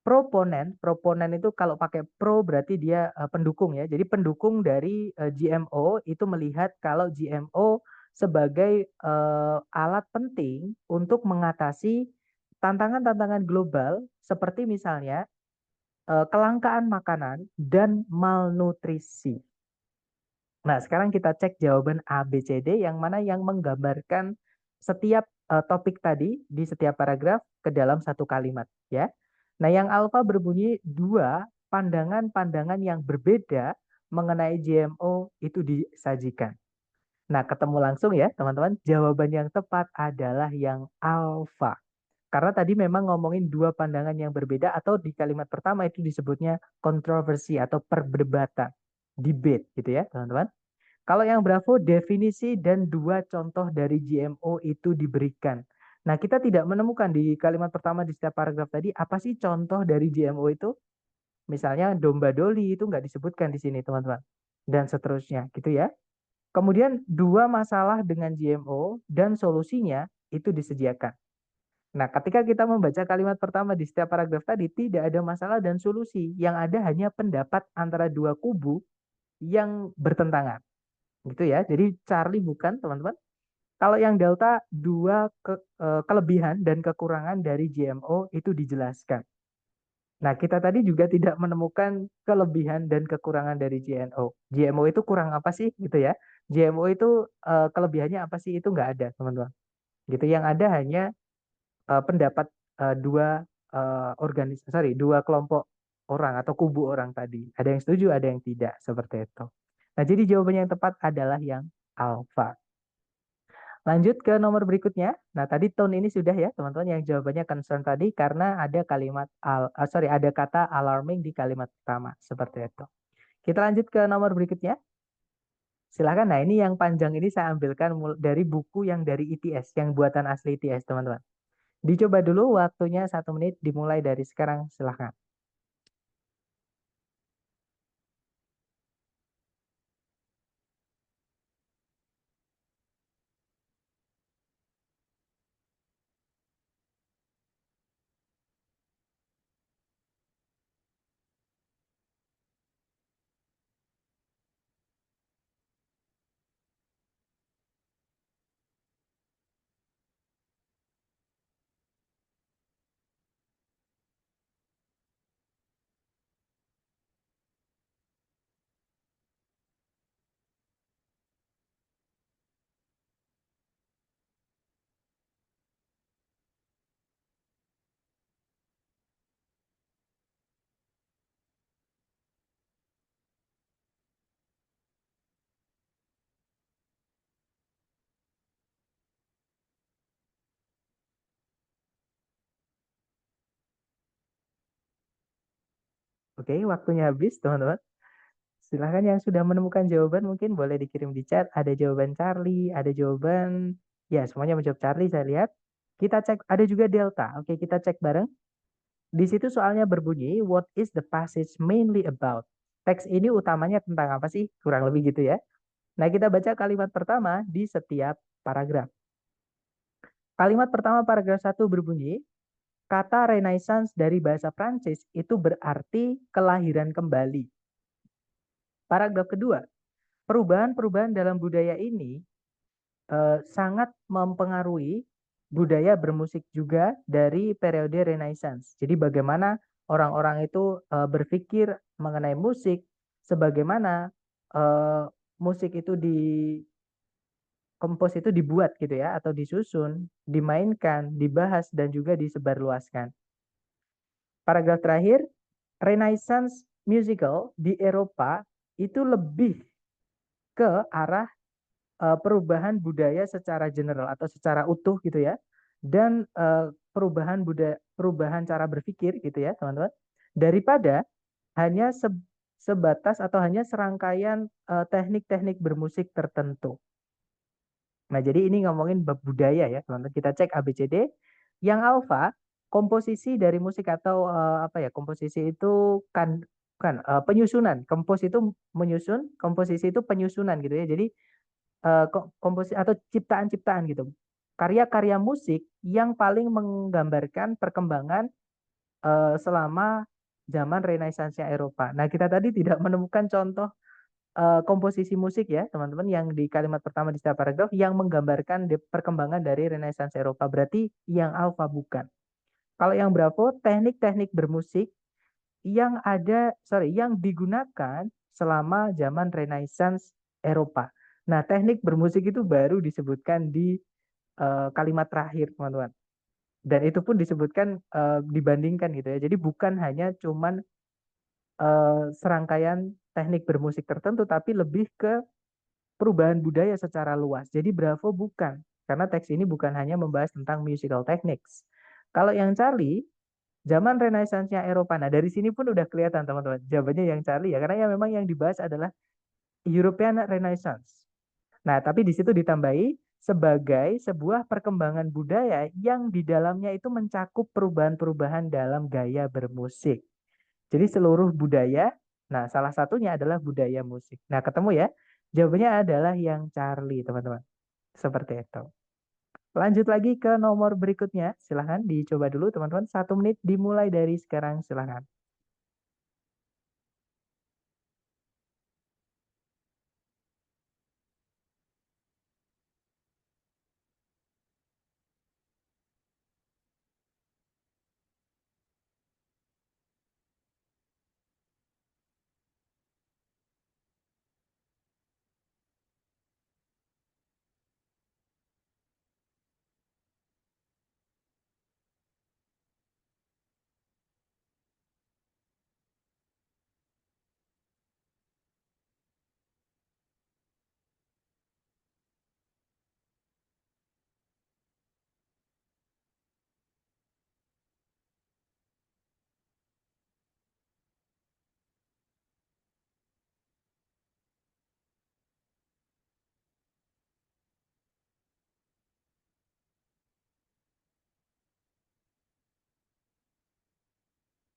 proponen, proponen itu kalau pakai pro berarti dia pendukung ya. Jadi pendukung dari GMO itu melihat kalau GMO sebagai alat penting untuk mengatasi tantangan-tantangan global seperti misalnya kelangkaan makanan dan malnutrisi. Nah, sekarang kita cek jawaban A, B, C, D yang mana yang menggambarkan setiap topik tadi di setiap paragraf ke dalam satu kalimat ya. Nah, yang alfa berbunyi dua pandangan-pandangan yang berbeda mengenai GMO itu disajikan. Nah, ketemu langsung ya, teman-teman. Jawaban yang tepat adalah yang alfa. Karena tadi memang ngomongin dua pandangan yang berbeda atau di kalimat pertama itu disebutnya kontroversi atau perdebatan, debate gitu ya, teman-teman. Kalau yang Bravo, definisi dan dua contoh dari GMO itu diberikan. Nah, kita tidak menemukan di kalimat pertama di setiap paragraf tadi, apa sih contoh dari GMO itu? Misalnya domba doli itu nggak disebutkan di sini, teman-teman. Dan seterusnya, gitu ya. Kemudian dua masalah dengan GMO dan solusinya itu disediakan. Nah, ketika kita membaca kalimat pertama di setiap paragraf tadi, tidak ada masalah dan solusi. Yang ada hanya pendapat antara dua kubu yang bertentangan. Gitu ya. Jadi Charlie bukan, teman-teman. Kalau yang Delta, dua kelebihan dan kekurangan dari GMO itu dijelaskan. Nah, kita tadi juga tidak menemukan kelebihan dan kekurangan dari GMO. GMO itu kurang apa sih, gitu ya? GMO itu kelebihannya apa sih? Itu nggak ada, teman-teman. Gitu. Yang ada hanya pendapat dua dua kelompok orang atau kubu orang tadi. Ada yang setuju, ada yang tidak, seperti itu. Nah, jadi jawabannya yang tepat adalah yang alfa. Lanjut ke nomor berikutnya. Nah, tadi tone ini sudah ya, teman-teman, yang jawabannya concern tadi karena ada ada kata alarming di kalimat pertama, seperti itu. Kita lanjut ke nomor berikutnya. Silahkan. Nah, ini yang panjang ini saya ambilkan dari buku yang dari ITS, yang buatan asli ITS, teman-teman. Dicoba dulu waktunya 1 menit, dimulai dari sekarang, silahkan. Oke, waktunya habis, teman-teman. Silahkan yang sudah menemukan jawaban mungkin boleh dikirim di chat. Ada jawaban Charlie, ada jawaban, ya semuanya menjawab Charlie saya lihat. Kita cek, ada juga Delta. Oke, kita cek bareng. Di situ soalnya berbunyi, what is the passage mainly about? Teks ini utamanya tentang apa sih? Kurang lebih gitu ya. Nah, kita baca kalimat pertama di setiap paragraf. Kalimat pertama paragraf 1 berbunyi, kata Renaissance dari bahasa Prancis itu berarti kelahiran kembali. Paragraf kedua, perubahan-perubahan dalam budaya ini sangat mempengaruhi budaya bermusik juga dari periode Renaissance. Jadi bagaimana orang-orang itu berpikir mengenai musik, sebagaimana eh, musik itu kompos itu dibuat gitu ya, atau disusun, dimainkan, dibahas, dan juga disebarluaskan. Paragraf terakhir, Renaissance musical di Eropa itu lebih ke arah perubahan budaya secara general atau secara utuh gitu ya, dan perubahan cara berpikir gitu ya teman-teman, daripada hanya sebatas atau hanya serangkaian teknik-teknik bermusik tertentu. Nah, jadi ini ngomongin bab budaya ya, teman-teman. Kita cek ABCD. Yang alfa, komposisi dari musik atau apa ya? Komposisi itu kan penyusunan. Kompos itu menyusun, komposisi itu penyusunan gitu ya. Jadi komposisi atau ciptaan-ciptaan gitu. Karya-karya musik yang paling menggambarkan perkembangan selama zaman Renaissance Eropa. Nah, kita tadi tidak menemukan contoh komposisi musik ya, teman-teman, yang di kalimat pertama di setiap paragraf yang menggambarkan perkembangan dari Renaissance Eropa. Berarti yang alfa bukan. Kalau yang bravo, teknik-teknik bermusik yang digunakan selama zaman Renaissance Eropa. Nah, teknik bermusik itu baru disebutkan di kalimat terakhir, teman-teman. Dan itu pun disebutkan dibandingkan gitu ya. Jadi bukan hanya cuman serangkaian teknik bermusik tertentu, tapi lebih ke perubahan budaya secara luas. Jadi Bravo bukan, karena teks ini bukan hanya membahas tentang musical techniques. Kalau yang Charlie, zaman Renaissance-nya Eropa. Nah, dari sini pun udah kelihatan teman-teman. Jawabannya yang Charlie ya, karena ya memang yang dibahas adalah European Renaissance. Nah, tapi di situ ditambahi sebagai sebuah perkembangan budaya yang di dalamnya itu mencakup perubahan-perubahan dalam gaya bermusik. Jadi seluruh budaya, nah salah satunya adalah budaya musik. Nah, ketemu ya? Jawabannya adalah yang Charlie, teman-teman. Seperti itu. Lanjut lagi ke nomor berikutnya. Silahkan dicoba dulu, teman-teman. 1 menit dimulai dari sekarang, silahkan.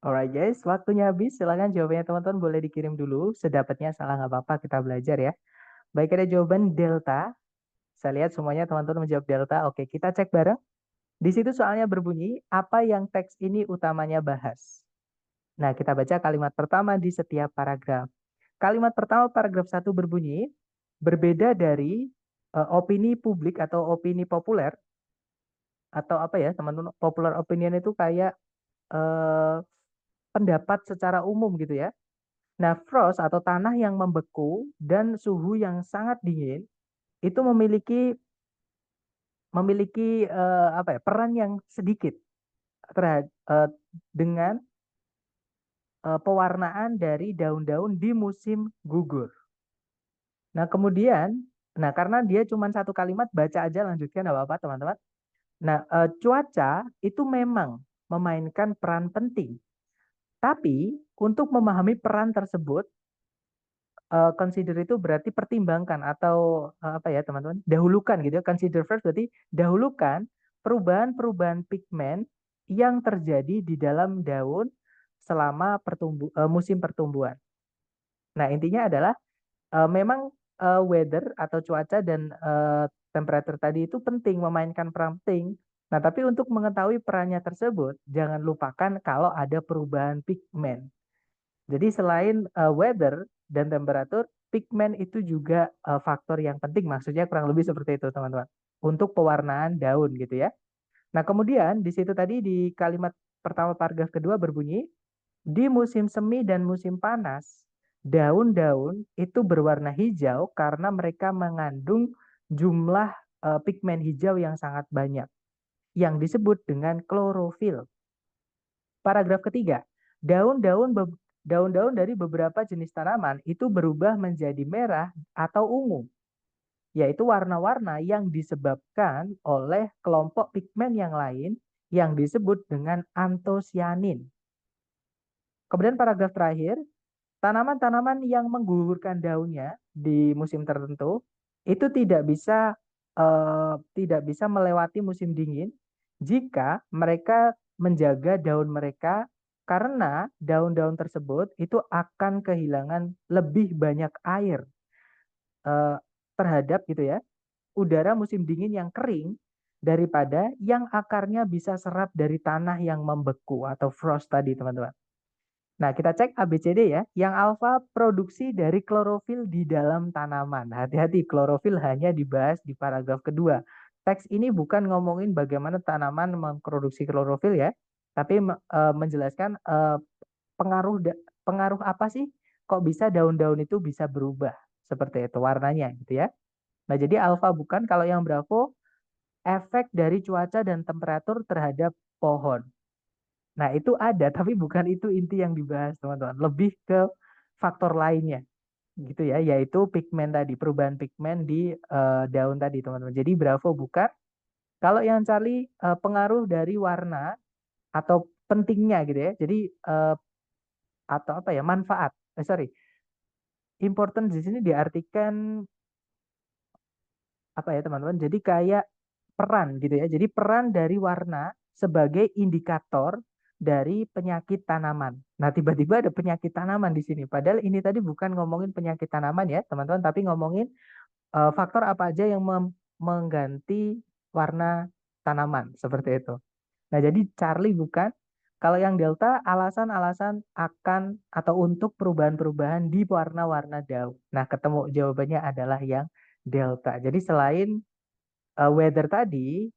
Alright guys, waktunya habis. Silahkan jawabannya teman-teman boleh dikirim dulu. Sedapatnya salah nggak apa-apa, kita belajar ya. Baik, ada jawaban delta. Saya lihat semuanya teman-teman menjawab delta. Oke, kita cek bareng. Di situ soalnya berbunyi, apa yang teks ini utamanya bahas? Nah, kita baca kalimat pertama di setiap paragraf. Kalimat pertama paragraf 1 berbunyi, berbeda dari opini publik atau opini populer, atau apa ya, teman-teman, popular opinion itu kayak eh, pendapat secara umum gitu ya. Nah, frost atau tanah yang membeku dan suhu yang sangat dingin itu memiliki apa ya, peran yang sedikit terhadap dengan pewarnaan dari daun-daun di musim gugur. Nah, kemudian, nah karena dia cuma satu kalimat, baca aja lanjutkan nggak apa-apa teman-teman. Nah, cuaca itu memang memainkan peran penting. Tapi untuk memahami peran tersebut, consider itu berarti pertimbangkan atau apa ya teman-teman? Dahulukan gitu ya. Consider first berarti dahulukan perubahan-perubahan pigmen yang terjadi di dalam daun selama musim pertumbuhan. Nah, intinya adalah memang weather atau cuaca dan temperatur tadi itu penting, memainkan peran penting. Nah, tapi untuk mengetahui perannya tersebut, jangan lupakan kalau ada perubahan pigmen. Jadi selain weather dan temperatur, pigmen itu juga faktor yang penting. Maksudnya kurang lebih seperti itu, teman-teman. Untuk pewarnaan daun gitu ya. Nah, kemudian di situ tadi di kalimat pertama paragraf kedua berbunyi, di musim semi dan musim panas, Daun-daun itu berwarna hijau karena mereka mengandung jumlah pigmen hijau yang sangat banyak, yang disebut dengan klorofil. Paragraf ketiga, daun-daun dari beberapa jenis tanaman itu berubah menjadi merah atau ungu, yaitu warna-warna yang disebabkan oleh kelompok pigmen yang lain yang disebut dengan antosianin. Kemudian paragraf terakhir, tanaman-tanaman yang menggugurkan daunnya di musim tertentu itu tidak bisa melewati musim dingin jika mereka menjaga daun mereka, karena daun-daun tersebut itu akan kehilangan lebih banyak air eh, terhadap gitu ya udara musim dingin yang kering daripada yang akarnya bisa serap dari tanah yang membeku atau frost tadi, teman-teman. Nah, kita cek ABCD ya. Yang alfa produksi dari klorofil di dalam tanaman. Hati-hati, klorofil hanya dibahas di paragraf kedua. Teks ini bukan ngomongin bagaimana tanaman memproduksi klorofil ya, tapi menjelaskan pengaruh pengaruh apa sih kok bisa daun-daun itu bisa berubah seperti itu warnanya gitu ya. Nah, jadi alfa bukan, kalau yang bravo efek dari cuaca dan temperatur terhadap pohon. Nah, itu ada, tapi bukan itu inti yang dibahas, teman-teman. Lebih ke faktor lainnya, gitu ya, yaitu pigmen tadi, perubahan pigmen di daun tadi, teman-teman. Jadi Bravo bukan. Kalau yang Charlie pengaruh dari warna atau pentingnya gitu ya. Jadi atau apa ya, manfaat. Sorry, important di sini diartikan apa ya, teman-teman? Jadi kayak peran gitu ya. Jadi peran dari warna sebagai indikator dari penyakit tanaman. Nah, tiba-tiba ada penyakit tanaman di sini. Padahal ini tadi bukan ngomongin penyakit tanaman ya, teman-teman, tapi ngomongin faktor apa aja yang mengganti warna tanaman seperti itu. Nah, jadi Charlie bukan. Kalau yang Delta, alasan-alasan akan atau untuk perubahan-perubahan di warna-warna daun. Nah, ketemu jawabannya adalah yang Delta. Jadi selain weather tadi,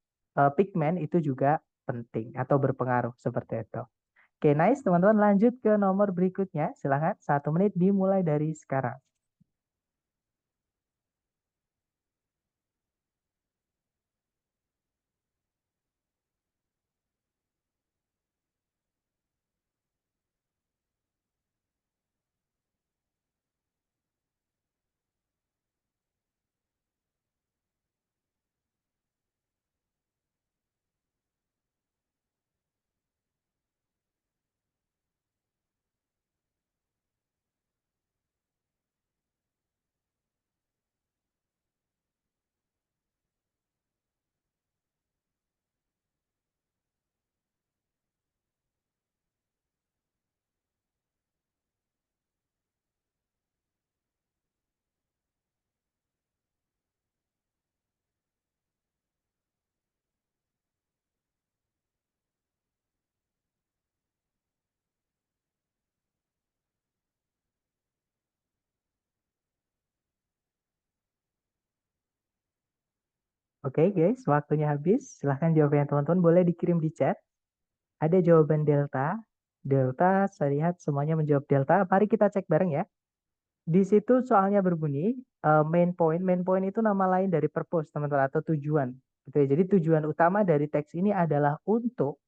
pigmen itu juga penting atau berpengaruh seperti itu. Oke, nice teman-teman. Lanjut ke nomor berikutnya. Silahkan, 1 menit dimulai dari sekarang. Oke guys, waktunya habis. Silahkan jawabannya teman-teman boleh dikirim di chat. Ada jawaban Delta. Delta, saya lihat semuanya menjawab Delta. Mari kita cek bareng ya. Di situ soalnya berbunyi main point. Main point itu nama lain dari purpose, teman-teman, atau tujuan. Gitu ya. Jadi tujuan utama dari teks ini adalah untuk.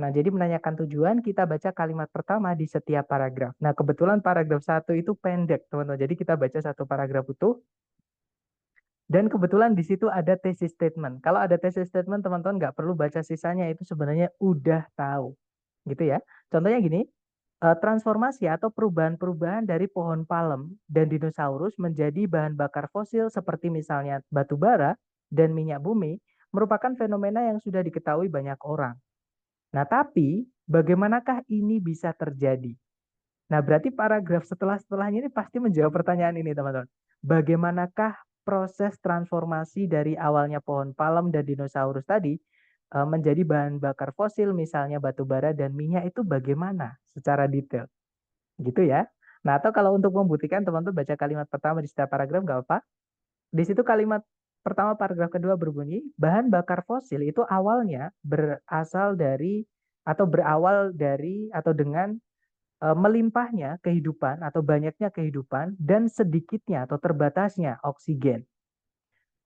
Nah, jadi menanyakan tujuan, kita baca kalimat pertama di setiap paragraf. Nah, kebetulan paragraf 1 itu pendek, teman-teman. Jadi kita baca satu paragraf utuh. Dan kebetulan di situ ada thesis statement. Kalau ada thesis statement, teman-teman nggak perlu baca sisanya, itu sebenarnya udah tahu. Gitu ya. Contohnya gini, transformasi atau perubahan-perubahan dari pohon palem dan dinosaurus menjadi bahan bakar fosil seperti misalnya batu bara dan minyak bumi merupakan fenomena yang sudah diketahui banyak orang. Nah, tapi bagaimanakah ini bisa terjadi? Nah, berarti paragraf setelahnya ini pasti menjawab pertanyaan ini, teman-teman. Bagaimanakah proses transformasi dari awalnya pohon palem dan dinosaurus tadi menjadi bahan bakar fosil, misalnya batu bara dan minyak, itu bagaimana secara detail? Gitu ya. Nah, atau kalau untuk membuktikan, teman-teman baca kalimat pertama di setiap paragraf, nggak apa. Di situ kalimat pertama paragraf kedua berbunyi, bahan bakar fosil itu awalnya berasal dari atau berawal dari atau dengan melimpahnya kehidupan atau banyaknya kehidupan dan sedikitnya atau terbatasnya oksigen.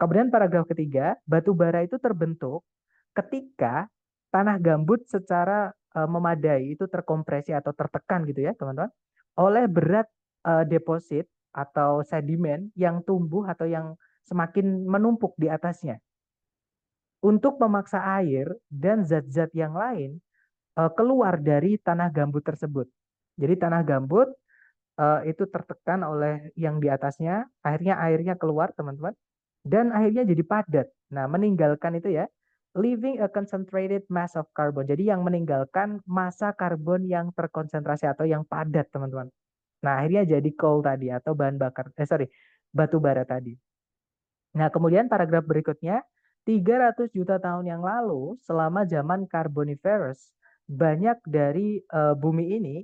Kemudian paragraf ketiga, batu bara itu terbentuk ketika tanah gambut secara memadai itu terkompresi atau tertekan gitu ya teman-teman oleh berat deposit atau sedimen yang tumbuh atau yang semakin menumpuk di atasnya untuk memaksa air dan zat-zat yang lain keluar dari tanah gambut tersebut. Jadi tanah gambut itu tertekan oleh yang di atasnya, akhirnya airnya keluar teman-teman, dan akhirnya jadi padat. Nah, meninggalkan itu ya, leaving a concentrated mass of carbon. Jadi yang meninggalkan massa karbon yang terkonsentrasi atau yang padat teman-teman. Nah, akhirnya jadi coal tadi atau bahan bakar, batu bara tadi. Nah, kemudian paragraf berikutnya, 300 juta tahun yang lalu, selama zaman Carboniferous, banyak dari bumi ini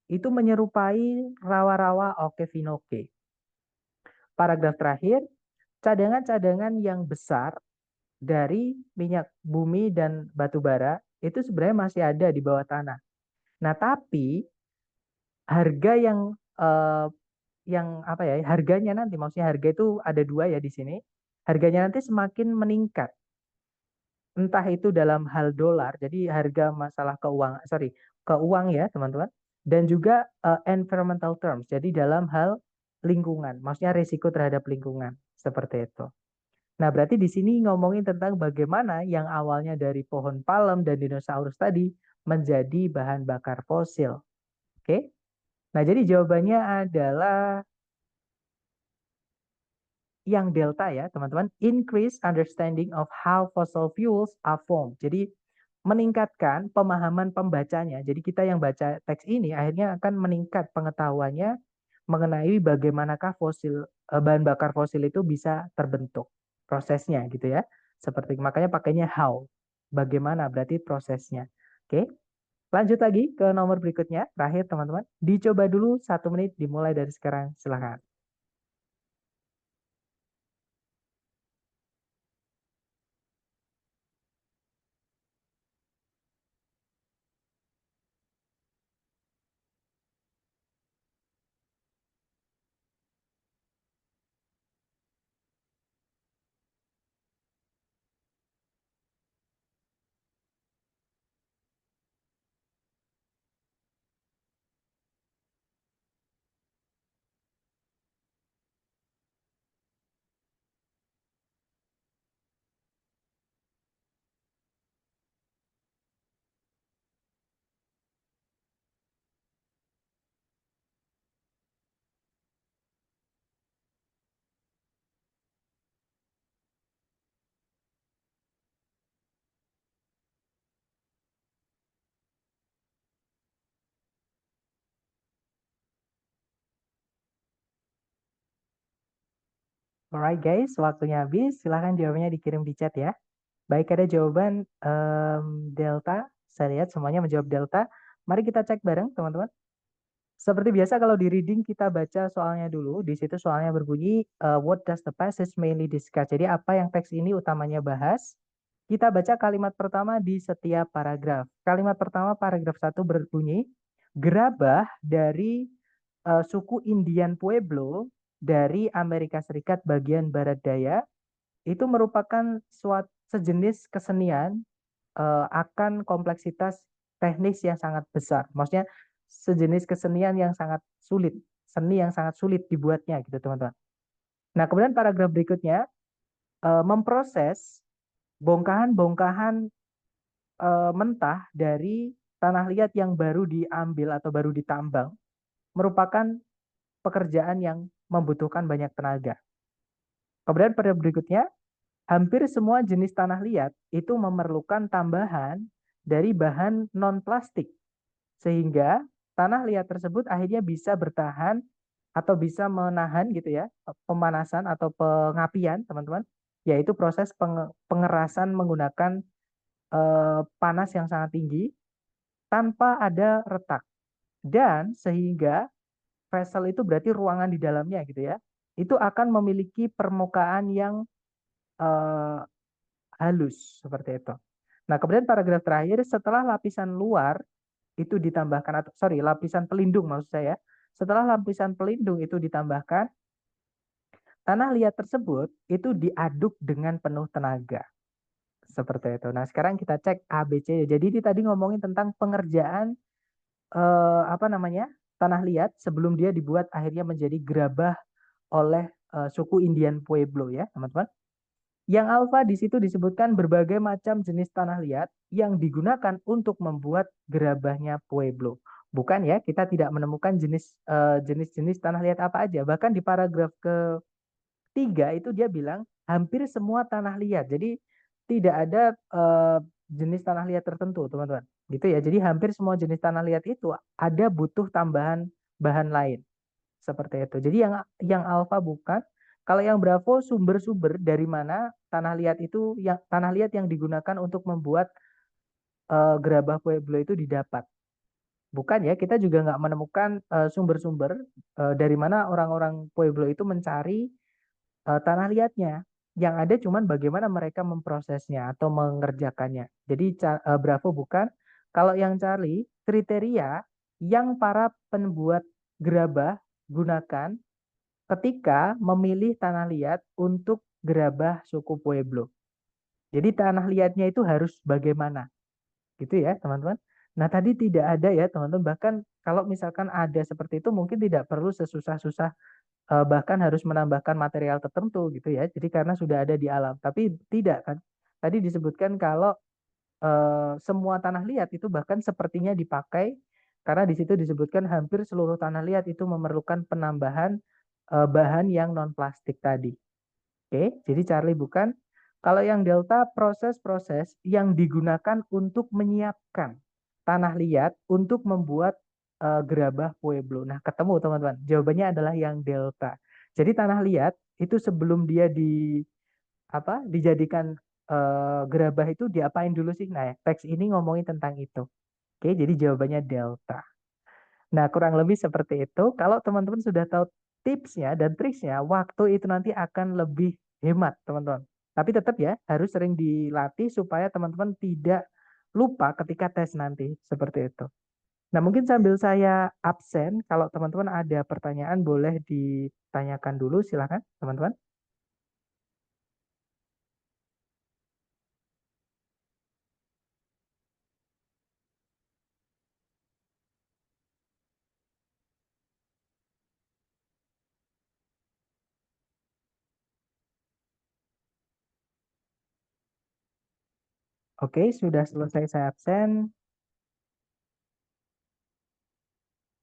itu menyerupai rawa-rawa Okefenokee. Paragraf terakhir, cadangan-cadangan yang besar dari minyak bumi dan batu bara itu sebenarnya masih ada di bawah tanah. Nah, tapi harga eh, yang apa ya? Harganya nanti, maksudnya harga itu ada dua ya di sini. Harganya nanti semakin meningkat, entah itu dalam hal dolar, jadi harga masalah keuang ya teman-teman, dan juga environmental terms, jadi dalam hal lingkungan, maksudnya risiko terhadap lingkungan seperti itu. Nah, berarti di sini ngomongin tentang bagaimana yang awalnya dari pohon palem dan dinosaurus tadi menjadi bahan bakar fosil. Oke? Nah, jadi jawabannya adalah yang delta ya, teman-teman. Increase understanding of how fossil fuels are formed. Jadi meningkatkan pemahaman pembacanya. Jadi kita yang baca teks ini akhirnya akan meningkat pengetahuannya mengenai bagaimanakah bahan bakar fosil itu bisa terbentuk. Prosesnya gitu ya. Seperti makanya pakainya how. Bagaimana berarti prosesnya. Oke. Lanjut lagi ke nomor berikutnya. Terakhir teman-teman. Dicoba dulu 1 menit dimulai dari sekarang. Silahkan. Alright guys, waktunya habis. Silahkan jawabannya dikirim di chat ya. Baik, ada jawaban Delta. Saya lihat semuanya menjawab Delta. Mari kita cek bareng, teman-teman. Seperti biasa kalau di reading kita baca soalnya dulu. Di situ soalnya berbunyi, What does the passage mainly discuss? Jadi apa yang teks ini utamanya bahas? Kita baca kalimat pertama di setiap paragraf. Kalimat pertama paragraf 1 berbunyi, gerabah dari suku Indian Pueblo dari Amerika Serikat bagian barat daya itu merupakan suatu sejenis kesenian akan kompleksitas teknis yang sangat besar. Maksudnya sejenis kesenian yang sangat sulit, seni yang sangat sulit dibuatnya gitu teman-teman. Nah, kemudian paragraf berikutnya memproses bongkahan-bongkahan mentah dari tanah liat yang baru diambil atau baru ditambang merupakan pekerjaan yang membutuhkan banyak tenaga. Kemudian pada berikutnya, hampir semua jenis tanah liat itu memerlukan tambahan dari bahan non-plastik, sehingga tanah liat tersebut akhirnya bisa bertahan atau bisa menahan gitu ya, pemanasan atau pengapian, teman-teman, yaitu proses pengerasan menggunakan panas yang sangat tinggi tanpa ada retak. Dan sehingga vessel itu berarti ruangan di dalamnya gitu ya, itu akan memiliki permukaan yang eh, halus seperti itu. Nah, kemudian paragraf terakhir, setelah lapisan luar itu ditambahkan, atau sorry, lapisan pelindung maksud saya. Setelah lapisan pelindung itu ditambahkan, tanah liat tersebut itu diaduk dengan penuh tenaga. Seperti itu. Nah, sekarang kita cek A, B, C. Jadi ini tadi ngomongin tentang pengerjaan apa namanya? Tanah liat sebelum dia dibuat akhirnya menjadi gerabah oleh suku Indian Pueblo ya, teman-teman. Yang alfa di situ disebutkan berbagai macam jenis tanah liat yang digunakan untuk membuat gerabahnya Pueblo. Bukan ya, kita tidak menemukan jenis-jenis tanah liat apa aja. Bahkan di paragraf ketiga itu dia bilang hampir semua tanah liat. Jadi tidak ada jenis tanah liat tertentu, teman-teman. Gitu ya. Jadi hampir semua jenis tanah liat itu ada butuh tambahan bahan lain. Seperti itu. Jadi yang alfa bukan. Kalau yang Bravo sumber-sumber dari mana tanah liat itu tanah liat yang digunakan untuk membuat gerabah Pueblo itu didapat. Bukan ya, kita juga nggak menemukan sumber-sumber dari mana orang-orang Pueblo itu mencari tanah liatnya. Yang ada cuman bagaimana mereka memprosesnya atau mengerjakannya. Jadi Bravo bukan. Kalau yang Charlie, kriteria yang para pembuat gerabah gunakan ketika memilih tanah liat untuk gerabah suku Pueblo. Jadi tanah liatnya itu harus bagaimana, gitu ya teman-teman. Nah tadi tidak ada ya teman-teman, bahkan kalau misalkan ada seperti itu mungkin tidak perlu sesusah-susah bahkan harus menambahkan material tertentu gitu ya. Jadi karena sudah ada di alam, tapi tidak kan. Tadi disebutkan kalau semua tanah liat itu bahkan sepertinya dipakai karena di situ disebutkan hampir seluruh tanah liat itu memerlukan penambahan bahan yang non plastik tadi. Oke, jadi Charlie bukan. Kalau yang delta proses-proses yang digunakan untuk menyiapkan tanah liat untuk membuat gerabah Pueblo. Nah, ketemu teman-teman. Jawabannya adalah yang delta. Jadi tanah liat itu sebelum dia dijadikan gerabah itu diapain dulu sih? Nah, teks ini ngomongin tentang itu. Oke, jadi jawabannya delta. Nah, kurang lebih seperti itu. Kalau teman-teman sudah tahu tipsnya dan triksnya, waktu itu nanti akan lebih hemat, teman-teman. Tapi tetap ya, harus sering dilatih supaya teman-teman tidak lupa ketika tes nanti. Seperti itu. Nah, mungkin sambil saya absen, kalau teman-teman ada pertanyaan boleh ditanyakan dulu, silakan, teman-teman. Oke, sudah selesai saya absen.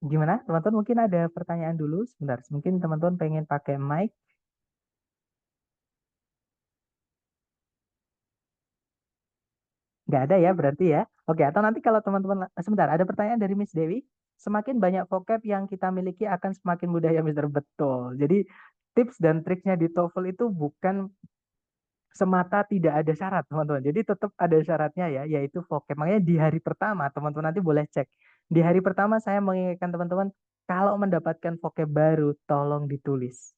Gimana, teman-teman? Mungkin ada pertanyaan dulu, sebentar. Mungkin teman-teman pengen pakai mic. Nggak ada ya berarti ya. Oke, atau nanti kalau teman-teman, sebentar, ada pertanyaan dari Miss Dewi. Semakin banyak vocab yang kita miliki akan semakin mudah ya Mister. Betul. Jadi tips dan triknya di TOEFL itu bukan semata tidak ada syarat teman-teman. Jadi tetap ada syaratnya ya, yaitu vocab. Makanya di hari pertama teman-teman nanti boleh cek. Di hari pertama saya mengingatkan teman-teman, kalau mendapatkan vocab baru tolong ditulis.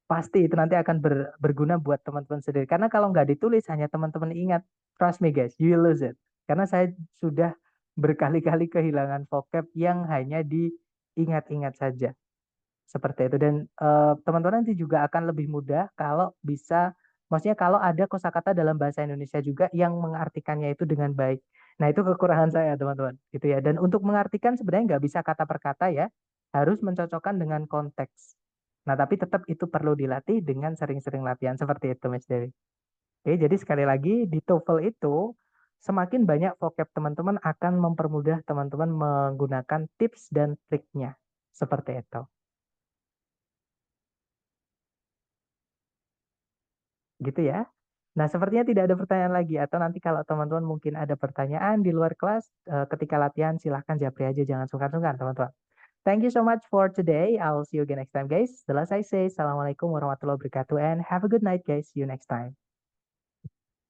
Pasti itu nanti akan berguna buat teman-teman sendiri. Karena kalau nggak ditulis, hanya teman-teman ingat. Trust me guys, you will lose it. Karena saya sudah berkali-kali kehilangan vocab yang hanya diingat-ingat saja. Seperti itu. Dan teman-teman nanti juga akan lebih mudah kalau bisa, maksudnya kalau ada kosakata dalam bahasa Indonesia juga yang mengartikannya itu dengan baik. Nah itu kekurangan saya teman-teman. Gitu ya. Dan untuk mengartikan sebenarnya nggak bisa kata per kata ya. Harus mencocokkan dengan konteks. Nah, tapi tetap itu perlu dilatih dengan sering-sering latihan seperti itu, Mas Dewi. Oke, jadi sekali lagi di TOEFL itu semakin banyak vocab teman-teman akan mempermudah teman-teman menggunakan tips dan triknya. Seperti itu. Gitu ya. Nah, sepertinya tidak ada pertanyaan lagi atau nanti kalau teman-teman mungkin ada pertanyaan di luar kelas ketika latihan silahkan japri aja jangan sungkan-sungkan, teman-teman. Thank you so much for today. I'll see you again next time, guys. The last I say, Assalamualaikum warahmatullahi wabarakatuh and have a good night, guys. See you next time.